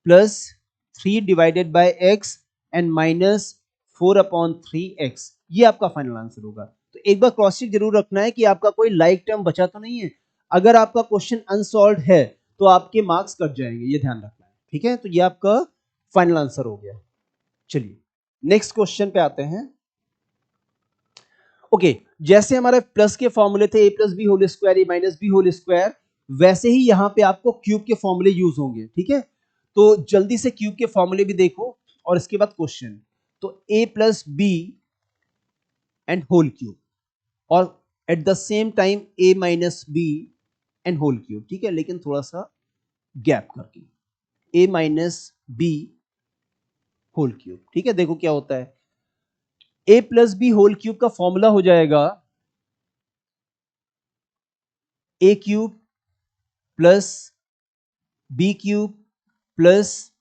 plus 3 divided by x and minus 4/3x। ये आपका फाइनल आंसर होगा। तो एक बार क्रॉस चेक जरूर रखना है कि आपका कोई लाइक टर्म बचा तो नहीं है। अगर आपका क्वेश्चन अनसॉल्व्ड है तो आपके मार्क्स कट जाएंगे, ये ध्यान रखना है। ठीक है, तो ये आपका फाइनल आंसर हो गया। चलिए नेक्स्ट क्वेश्चन पे आते हैं। ओके, जैसे हमारे प्लस के फॉर्मूले थे a+b² a-b², वैसे ही यहां पे आपको क्यूब के फॉर्मूले यूज होंगे। ठीक है, तो जल्दी से क्यूब के फॉर्मूले भी देखो और इसके बाद क्वेश्चन। तो a+b एंड होल क्यूब, और at the same time a-b and whole cube. ठीक है, लेकिन थोड़ा सा गैप करके a-b होल क्यूब। ठीक है, देखो क्या होता है। a+b होल क्यूब का फॉर्मूला हो जाएगा a³ plus b³ plus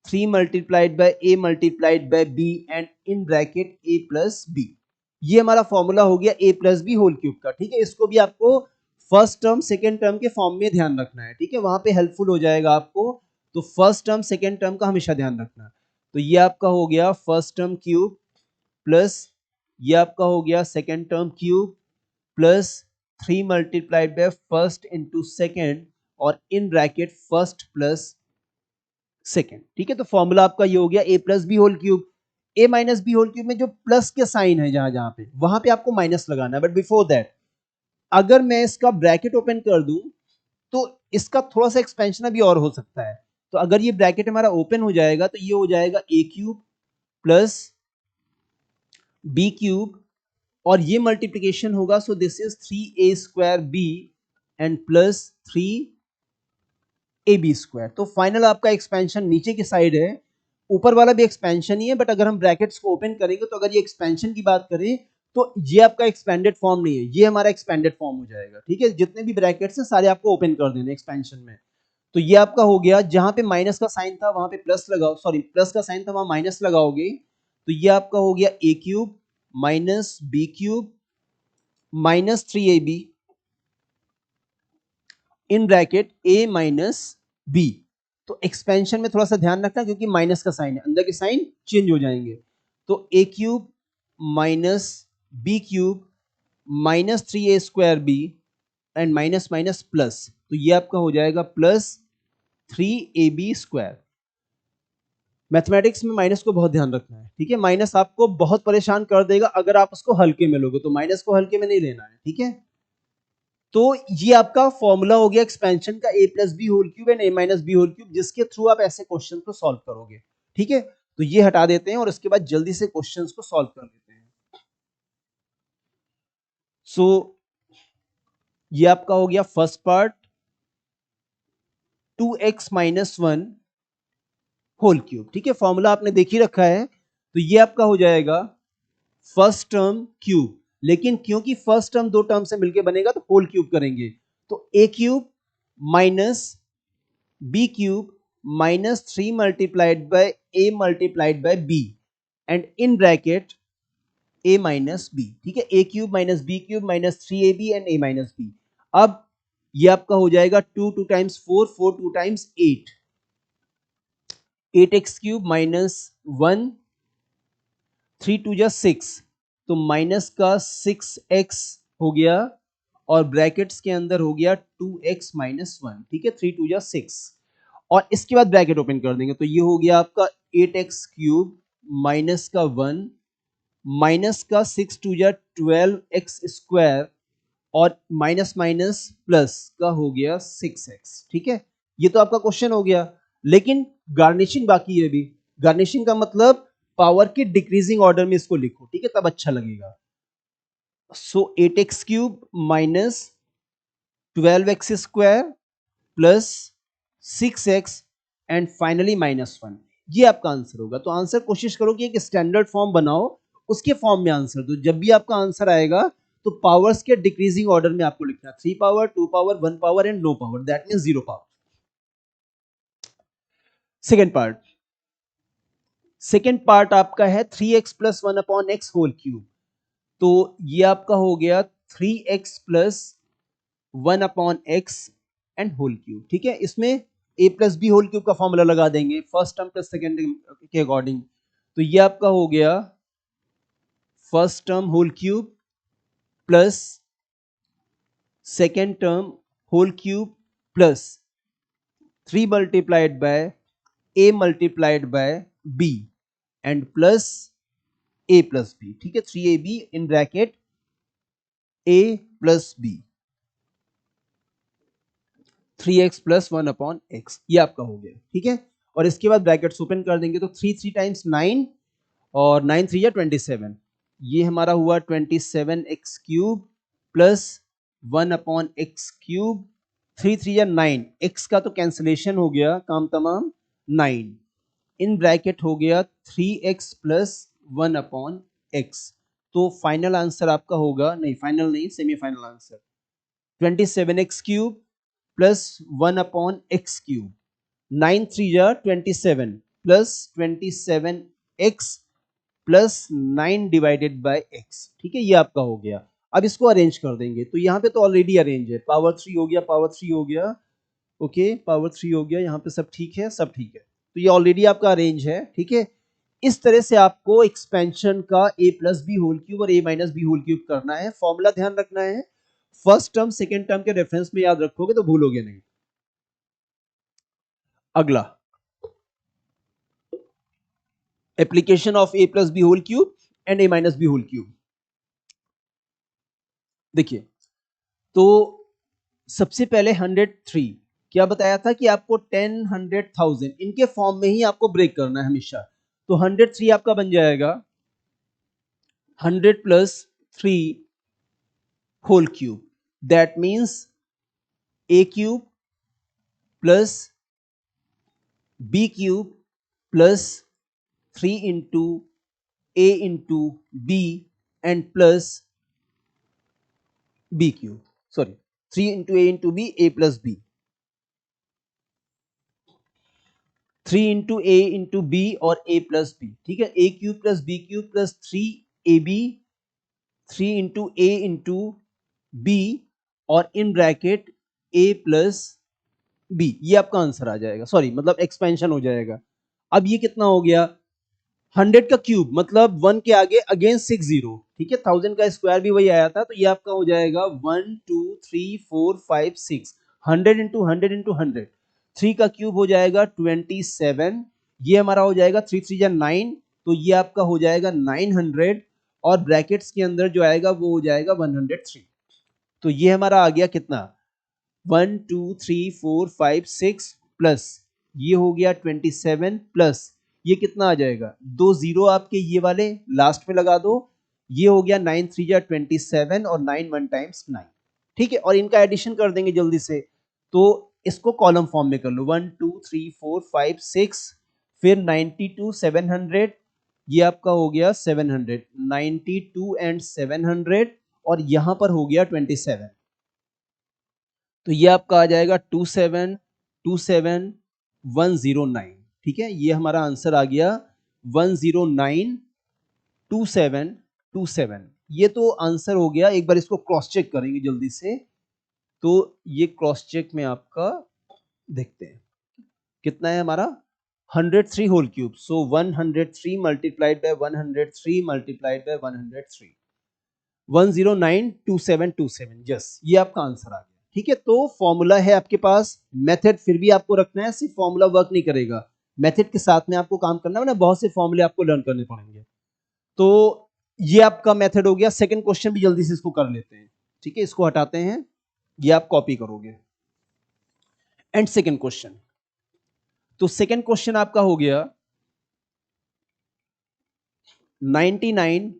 3 multiplied by a multiplied by b and in bracket a+b। ये हमारा फॉर्मूला हो गया a+b होल क्यूब का। ठीक है, इसको भी आपको फर्स्ट टर्म सेकेंड टर्म के फॉर्म में ध्यान रखना है। ठीक है, वहां पे हेल्पफुल हो जाएगा आपको। तो फर्स्ट टर्म सेकेंड टर्म का हमेशा ध्यान रखना। तो ये आपका हो गया फर्स्ट टर्म क्यूब प्लस ये आपका हो गया second term cube plus 3 multiplied by first into second और in bracket first plus second. ठीक है, तो फॉर्मूला आपका ये हो गया a+b whole cube. a-b whole cube में जो प्लस के साइन है जहां जहां पे, वहां पे आपको माइनस लगाना है। बट बिफोर दैट, अगर मैं इसका ब्रैकेट ओपन कर दूं तो इसका थोड़ा सा एक्सपेंशन अभी और हो सकता है। तो अगर ये ब्रैकेट हमारा ओपन हो जाएगा तो ये हो जाएगा a³ प्लस b³ और ये मल्टीप्लीकेशन होगा, सो this is 3a² b and plus 3ab²। तो फाइनल आपका एक्सपेंशन नीचे की साइड है, ऊपर वाला भी एक्सपेंशन ही है, बट अगर हम ब्रैकेट्स को ओपन करेंगे तो अगर ये एक्सपेंशन की बात करें तो ये आपका एक्सपेंडेड फॉर्म नहीं है, ये हमारा एक्सपेंडेड फॉर्म हो जाएगा। ठीक है, जितने भी ब्रैकेट्स हैं सारे आपको ओपन कर देने एक्सपेंशन में। तो ये आपका हो गया, जहां पे माइनस का साइन था वहां पे प्लस लगाओ, सॉरी प्लस का साइन था वहां माइनस लगाओगे, तो ये आपका हो गया a³ minus b³ minus 3ab in bracket a minus b। तो एक्सपेंशन में थोड़ा सा ध्यान रखना क्योंकि माइनस का साइन है, अंदर के साइन चेंज हो जाएंगे। तो a³ minus b³ minus 3a² and minus minus plus, तो ये आपका हो जाएगा प्लस 3ab²। मैथमेटिक्स में माइनस को बहुत ध्यान रखना है। ठीक है, माइनस आपको बहुत परेशान कर देगा अगर आप उसको हल्के में लोगे, तो माइनस को हल्के में नहीं लेना है। ठीक है, तो ये आपका फॉर्मूला हो गया एक्सपेंशन का a+b whole cube and a-b whole cube, जिसके थ्रू आप ऐसे क्वेश्चन को सॉल्व करोगे। ठीक है, तो ये हटा देते हैं और उसके बाद जल्दी से क्वेश्चंस को सॉल्व कर लेते हैं। सो ये आपका हो गया first part 2x minus 1 whole cube. ठीक है, फॉर्मूला आपने देख ही रखा है, तो ये आपका हो जाएगा फर्स्ट टर्म क्यूब, लेकिन क्योंकि फर्स्ट टर्म दो टर्म से मिलकर बनेगा तो होल क्यूब करेंगे। तो a³ minus b³ minus 3 multiplied by a multiplied by b and in bracket a minus b। ठीक है, a³ minus b³ minus 3ab and a minus b। अब ये आपका हो जाएगा 2 2 टाइम्स 4 4 2 टाइम्स 8 8x³ माइनस 1 3 2 जा 6, तो माइनस का 6x हो गया और ब्रैकेट्स के अंदर हो गया 2x माइनस 1। ठीक है, 3 2 जा 6 और इसके बाद ब्रैकेट ओपन कर देंगे, तो ये हो गया आपका 8x³ माइनस का 1 माइनस का 6 2 जा 12x² और माइनस माइनस प्लस का हो गया 6x। ठीक है, ये तो आपका क्वेश्चन हो गया, लेकिन गार्निशिंग बाकी है। अभी गार्निशिंग का मतलब पावर की डिक्रीजिंग ऑर्डर में इसको लिखो, ठीक है, तब अच्छा लगेगा। सो 8x cube minus 12x square plus 6x and finally -1, ये आपका आंसर होगा। तो आंसर कोशिश करो कि एक स्टैंडर्ड फॉर्म बनाओ, उसके फॉर्म में आंसर दो। जब भी आपका आंसर आएगा तो पावर्स के डिक्रीजिंग ऑर्डर में आपको लिखना है, 3 power, 2 power, 1 power and no power, that means 0 power. Second part, second part आपका है 3x plus 1 upon x whole cube. तो ये आपका हो गया 3x plus 1 upon x and whole cube, ठीक है। इसमें a plus B whole cube का फॉर्मूला लगा देंगे first term plus second term के अकॉर्डिंग। तो ये आपका हो गया first term whole cube plus second term whole cube plus 3 multiplied by a multiplied by b and plus a plus b, ठीक है, 3ab in bracket a plus b, 3x plus 1 upon x, ये आपका हो गया, ठीक है। और इसके बाद ब्रैकेट्स ओपन कर देंगे तो 3 टाइम्स 9 और 9 3 या 27, ये हमारा हुआ 27x cube plus 1 upon x cube, 3 3 या 9, x का तो कैंसिलेशन हो गया, काम तमाम, 9 इन ब्रैकेट हो गया 3x प्लस 1 अपॉन एक्स। तो फाइनल आंसर आपका होगा, नहीं फाइनल नहीं, semifinal answer 27x cube plus 1 upon x cube, 9 3 या 27 plus 27x plus 9 divided by x, ठीक है, ये आपका हो गया। अब इसको अरेंज कर देंगे, तो यहाँ पे तो ऑलरेडी अरेंज है, पावर 3 हो गया, पावर 3 हो गया, ओके, पावर 3 हो गया, यहाँ पे सब ठीक है, सब ठीक है, तो ये ऑलरेडी आपका अरेंज है, ठीक है। इस तरह से आपको एक्सपेंशन का a plus B whole cube और a minus B whole cube करना है। फॉर्मूला ध्यान रखना है, फर्स्ट टर्म सेकेंड टर्म के रेफरेंस में याद रखोगे तो भूलोगे नहीं। अगला, application of a plus B whole cube and a minus B whole cube. देखिए, तो सबसे पहले 103 क्या बताया था कि आपको 10 100,000 इनके फॉर्म में ही आपको ब्रेक करना है हमेशा। तो 103 आपका बन जाएगा 100 plus 3 whole cube, that means a cube plus b cube plus 3 into a into b and plus b cube, sorry 3 into a into b, a plus b, 3 into a into b और a plus b, ठीक है, a cube plus b cube plus 3ab, 3 into a into b और in bracket a plus b, ये आपका answer आ जाएगा, sorry मतलब expansion हो जाएगा। अब ये कितना हो गया, 100 का क्यूब मतलब 1 के आगे अगेन 6 जीरो, ठीक है, 1000 का स्क्वायर भी वही आया था, तो ये आपका हो जाएगा 1 2 3 4 5 6, 100 इंटू 100 इंटू 100, 3 का क्यूब हो जाएगा 27, ये हमारा हो जाएगा 3 3 या 9, तो ये आपका हो जाएगा 900 और ब्रैकेट्स के अंदर जो आएगा वो हो जाएगा 103। तो ये हमारा आ गया कितना, 1 2 3 4 5 6 प्लस ये हो गया 27 प्लस ये कितना आ जाएगा, 2 जीरो आपके ये वाले लास्ट में लगा दो, ये हो गया 9 3 या 27 और 9 1 टाइम्स 9, ठीक है, और इनका एडिशन कर देंगे जल्दी से। तो इसको कॉलम फॉर्म में कर लो, 1 2 3 4 5 6, फिर 92 700, ये आपका हो गया 700, 92 एंड 700 और यहां पर हो गया 27, तो ये आपका आ जाएगा 2727109, ठीक है, ये हमारा आंसर आ गया 1092727, ये तो आंसर हो गया। एक बार इसको क्रॉस चेक करेंगे जल्दी से, तो ये क्रॉस चेक में आपका देखते हैं कितना है हमारा, 103 whole cube, so 103 multiplied by 103 multiplied by 103, 1092727, yes, ये आपका आंसर आ गया, ठीक है। तो फॉर्मूला है आपके पास, मेथड फिर भी आपको रखना है, सिर्फ फॉर्मूला वर्क नहीं करेगा, मेथड के साथ में आपको काम करना है ना, बहुत से फॉर्मूले आपको लर्न करने पड़ेंगे। तो ये आपका मेथड हो गया। सेकंड क्वेश्चन भी जल्दी से इसको कर लेते हैं, ठीक है, इसको हटाते हैं, ये आप कॉपी करोगे। एंड सेकंड क्वेश्चन, तो सेकंड क्वेश्चन आपका हो गया 99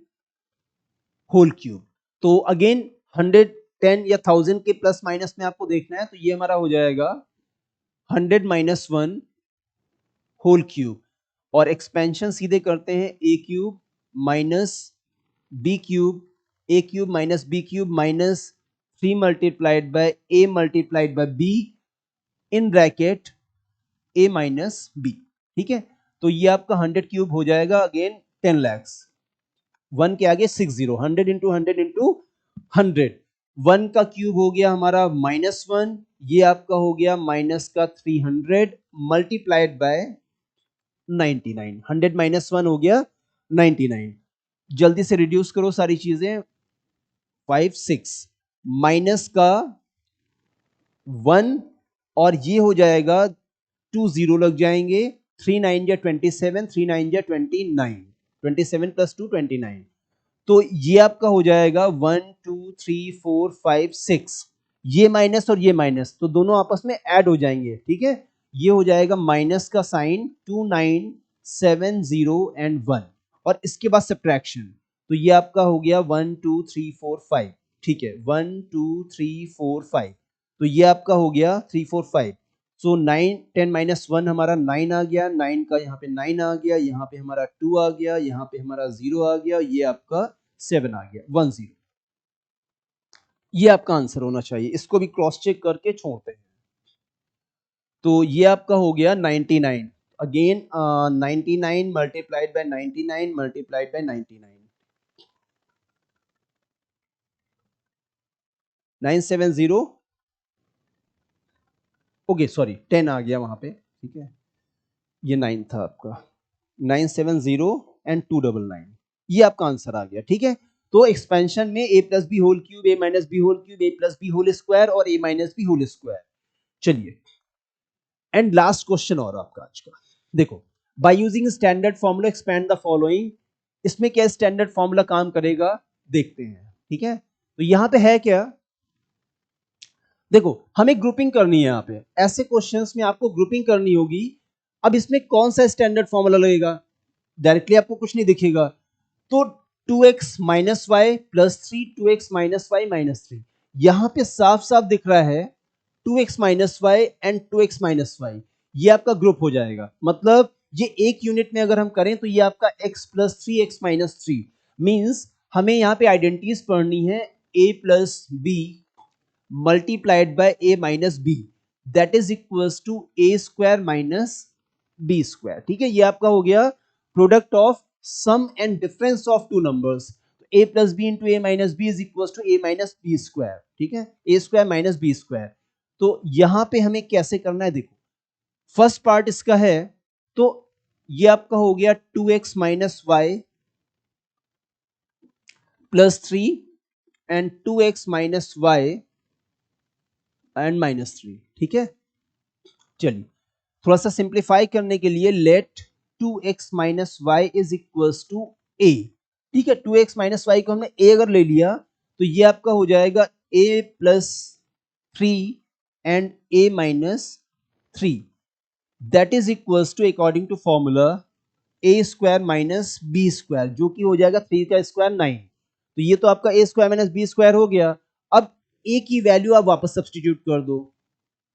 होल क्यूब। तो अगेन 110 या 1000 के प्लस माइनस में आपको देखना है, तो ये हमारा हो जाएगा 100 माइनस 1 होल क्यूब, और एक्सपेंशन सीधे करते हैं a cube minus b cube, a cube minus b cube minus 3 multiplied by a multiplied by b in bracket a minus b. ठीक है, तो ये आपका 100 क्यूब हो जाएगा, अगेन 10 लैक्स, 1 के आगे 60, 100 इंटू 100 इंटू 100, 1 का क्यूब हो गया हमारा -1, ये आपका हो गया माइनस का 300 मल्टीप्लाइड बाय 99, 100 माइनस 1 हो गया 99। जल्दी से रिड्यूस करो सारी चीजें, 5 6 माइनस का 1, और ये हो जाएगा 2 0 लग जाएंगे, 3 9 या 27, 3 9 या 29, 27 प्लस 2 29, तो ये आपका हो जाएगा 1 2 3 4 5 6, ये माइनस और ये माइनस तो दोनों आपस में ऐड हो जाएंगे। ठीक है, ये हो जाएगा माइनस का साइन 2 9 7 0 एंड 1, और इसके बाद सब्ट्रैक्शन, तो ये आपका हो गया 1 2 3 4 5। ठीक है, 1 2 3 4 5, तो ये आपका हो गया 3 4 5, सो 9 10 माइनस 1 हमारा 9 आ गया, 9 का यहाँ पे 9 आ गया, यहाँ पे हमारा 2 आ गया, यहाँ पे हमारा 0 आ गया, ये आपका 7 आ गया, 1 0। ये आपका आंसर होना चाहिए, इसको भी क्रॉस चेक करके छोड़ते हैं। तो ये आपका हो गया 99, again 99 multiplied by 99 multiplied by 99, 970, okay sorry 10 आ गया वहां पे। ठीक है, ये 9 था आपका, 970 एंड 299, ये आपका आंसर आ गया। ठीक है, तो एक्सपेंशन में a plus B whole cube, a minus B whole cube, a plus B whole square और a minus B whole square. चलिए, एंड लास्ट क्वेश्चन और आपका आज का, देखो, by using standard formula expand the following, इसमें क्या स्टैंडर्ड फॉर्मूला काम करेगा देखते हैं। ठीक है, तो यहां पे है क्या, देखो हमें ग्रुपिंग करनी है, यहाँ पे ऐसे क्वेश्चंस में आपको ग्रुपिंग करनी होगी। अब इसमें कौन सा स्टैंडर्ड फॉर्मूला लगेगा, डायरेक्टली आपको कुछ नहीं दिखेगा, तो 2x minus y plus 3, 2x minus y minus 3, यहां पे साफ साफ दिख रहा है 2x minus y and 2x minus y, ये आपका ग्रुप हो जाएगा। मतलब ये एक यूनिट में अगर हम करें तो ये आपका x plus 3x minus 3, means हमें यहाँ पे आइडेंटिटीज पढ़नी है a plus b multiplied by a minus b, that is equals to a square minus b square. ठीक है, ये आपका हो गया product of sum and difference of two numbers, a plus b into a minus b is equal to a minus b square. ठीक है, a square minus b square, तो यहां पे हमें कैसे करना है, देखो फर्स्ट पार्ट इसका है, तो ये आपका हो गया 2x minus y plus 3 and 2x minus y and minus 3। ठीक है, चलिए थोड़ा सा सिंप्लीफाई करने के लिए let 2x minus y is equals to a। ठीक है, 2x माइनस वाई को हमने a अगर ले लिया तो ये आपका हो जाएगा a plus 3 and a minus 3, that is equals to according to formula a square minus b square, जो कि हो जाएगा 3 का स्क्वायर 9, तो ये तो आपका a square minus b square हो गया। अब a की वैल्यू आप वापस सब्सटीट्यूट कर दो,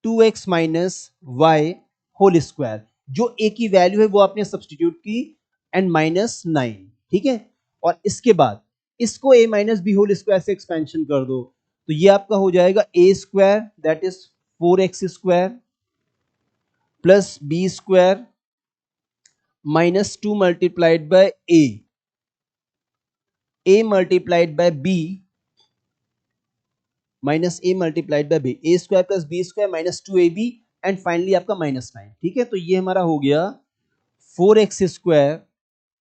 2x minus y whole square, जो a की वैल्यू है वो आपने सब्सटीट्यूट की, एंड माइनस 9। ठीक है, और इसके बाद इसको a minus B whole square से एक्सपेंशन कर दो, तो ये आपका हो जाएगा a square that is 4x square plus B square minus 2 multiplied by a multiplied by b minus a multiplied by b, a square plus B square minus 2ab and finally आपका minus 9। ठीक है, तो ये हमारा हो गया 4x square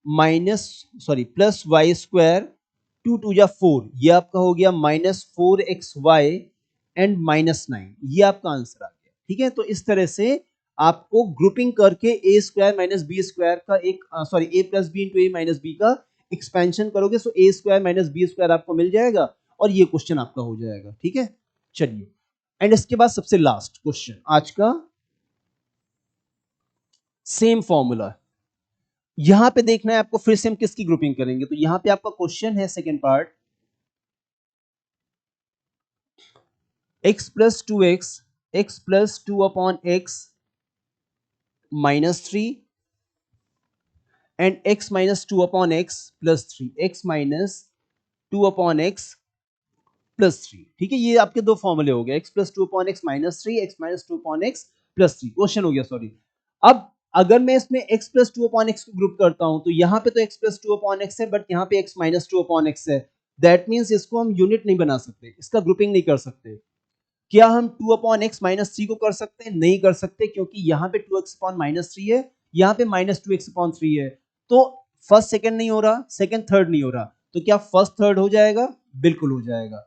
minus sorry plus Y square 2 2 जा 4, ये आपका हो गया माइनस 4xy एंड माइनस 9, ये आपका आंसर आ गया। ठीक है, तो इस तरह से आपको ग्रुपिंग करके a square minus b square का एक sorry a plus b into a minus b का एक्सपेंशन करोगे, so a square minus b square आपको मिल जाएगा और ये क्वेश्चन आपका हो जाएगा। ठीक है, चलिए, एंड इसके बाद सबसे लास्ट क्वेश्चन आज का, सेम फॉर्मूला, यहां पे देखना है आपको, फिर से हम किसकी ग्रुपिंग करेंगे। तो यहां पे आपका क्वेश्चन है second part, x plus two x plus two upon x minus three and x minus two upon x plus three, x minus two upon x plus three. ठीक है, ये आपके दो फॉर्मूले हो गए, x plus two upon x minus three, x minus two upon x plus three. Question हो गया, सॉरी। अब अगर मैं इसमें x plus two upon x को ग्रुप करता हूं तो यहाँ पे तो x plus two upon x है, बट यहाँ पे x minus two upon x है। दैट मीन्स इसको हम यूनिट नहीं बना सकते, इसका ग्रुपिंग नहीं कर सकते। क्या हम to upon x minus three को कर सकते हैं? नहीं कर सकते, क्योंकि यहाँ पे two x upon minus three है, यहाँ पे minus two x upon three है। तो फर्स्ट सेकेंड नहीं हो रहा, सेकेंड थर्ड नहीं हो रहा, तो क्या फर्स्ट थर्ड हो जाएगा? बिल्कुल हो जाएगा।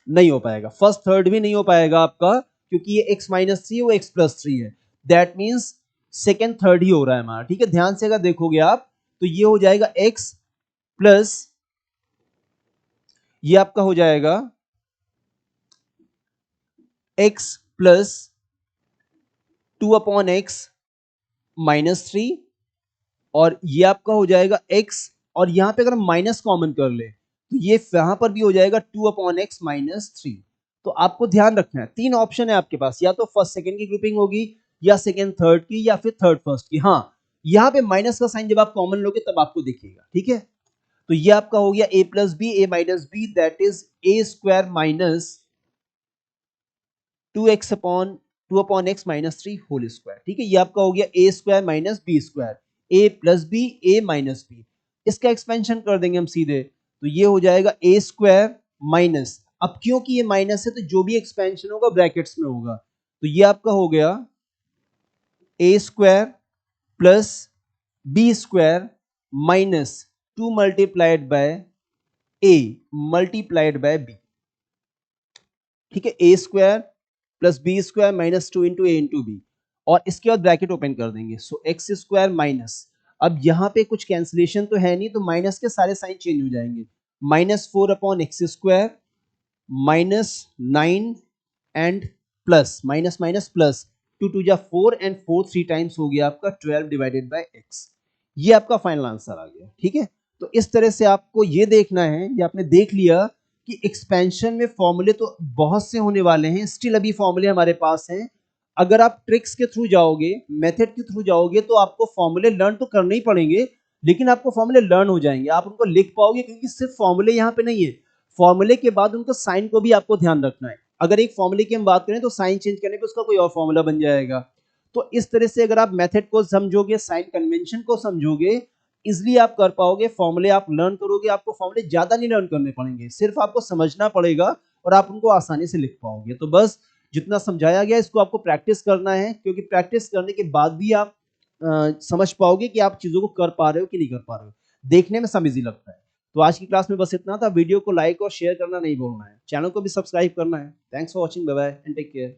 नहीं हो पाएगा, फर्स्ट थर्ड भी नहीं हो पाएगा आपका, क्योंकि ये x माइनस थ्री वो x प्लस थ्री है। दैट मीन्स सेकेंड थर्ड ही हो रहा है हमारा। ठीक है, ध्यान से अगर देखोगे आप तो ये हो जाएगा x प्लस, ये आपका हो जाएगा x plus two upon x minus three, और ये आपका हो जाएगा x, और यहां पे अगर हम माइनस कॉमन कर ले तो ये यहां पर भी हो जाएगा to upon x minus three. तो आपको ध्यान रखना है, तीन ऑप्शन है आपके पास, या तो फर्स्ट सेकंड की ग्रुपिंग होगी, या सेकंड थर्ड की, या फिर थर्ड फर्स्ट की। हाँ, यहाँ पे माइनस का साइन जब आप कॉमन लोगे तब आपको दिखेगा। ठीक है, तो ये आपका हो गया a plus b, a minus b, that is a square minus two x upon two upon x minus three whole square. ठीक है, ये आपका हो गया a square minus b square, a plus b, a minus b. इसका expansion कर देंगे हम सीधे, तो ये हो जाएगा ए स्क्वायर माइनस, अब क्योंकि ये माइनस है तो जो भी एक्सपेंशन होगा ब्रैकेट्स में होगा, तो ये आपका हो गया a square plus B square minus two multiplied by a multiplied by b. ठीक है, a square plus B square minus two into a into b, और इसके बाद ब्रैकेट ओपन कर देंगे, सो एक्स स्क्वायर माइनस, अब यहाँ पे कुछ कैंसिलेशन तो है नहीं, तो माइनस के सारे साइन चेंज हो जाएंगे, minus four upon x square minus nine and plus minus minus plus two two जा four and four three times हो गया आपका 12 डिवाइडेड बाय एक्स। ये आपका फाइनल आंसर आ गया। ठीक है, तो इस तरह से आपको ये देखना है, ये आपने देख लिया कि एक्सपेंशन में फॉर्मूले तो बहुत से होने वाले हैं, स्टिल अभी फॉर्मूले हमारे पास हैं। अगर आप ट्रिक्स के थ्रू जाओगे, मेथड के थ्रू जाओगे, तो आपको फॉर्मूले लर्न तो करने ही पड़ेंगे, लेकिन आपको फॉर्मूले लर्न हो जाएंगे, आप उनको लिख पाओगे, क्योंकि सिर्फ फॉर्मूले यहाँ पे नहीं है, फॉर्मूले के बाद उनको साइन को भी आपको ध्यान रखना है। अगर एक फॉर्मूले की हम बात करें तो साइन चेंज करने पे उसका कोई और फॉर्मूला बन जाएगा। तो इस तरह से अगर आप मेथड को समझोगे, साइन कन्वेंशन को समझोगे, इजिली आप कर पाओगे, फॉर्मूले आप लर्न करोगे, आपको फॉर्मूले ज्यादा नहीं लर्न करने पड़ेंगे, सिर्फ आपको समझना पड़ेगा और आप उनको आसानी से लिख पाओगे। तो बस जितना समझाया गया इसको आपको प्रैक्टिस करना है, क्योंकि प्रैक्टिस करने के बाद भी आप समझ पाओगे कि आप चीजों को कर पा रहे हो कि नहीं कर पा रहे हो, देखने में सब इजी लगता है। तो आज की क्लास में बस इतना था, वीडियो को लाइक और शेयर करना नहीं भूलना है, चैनल को भी सब्सक्राइब करना है। Thanks for watching, bye bye and take care.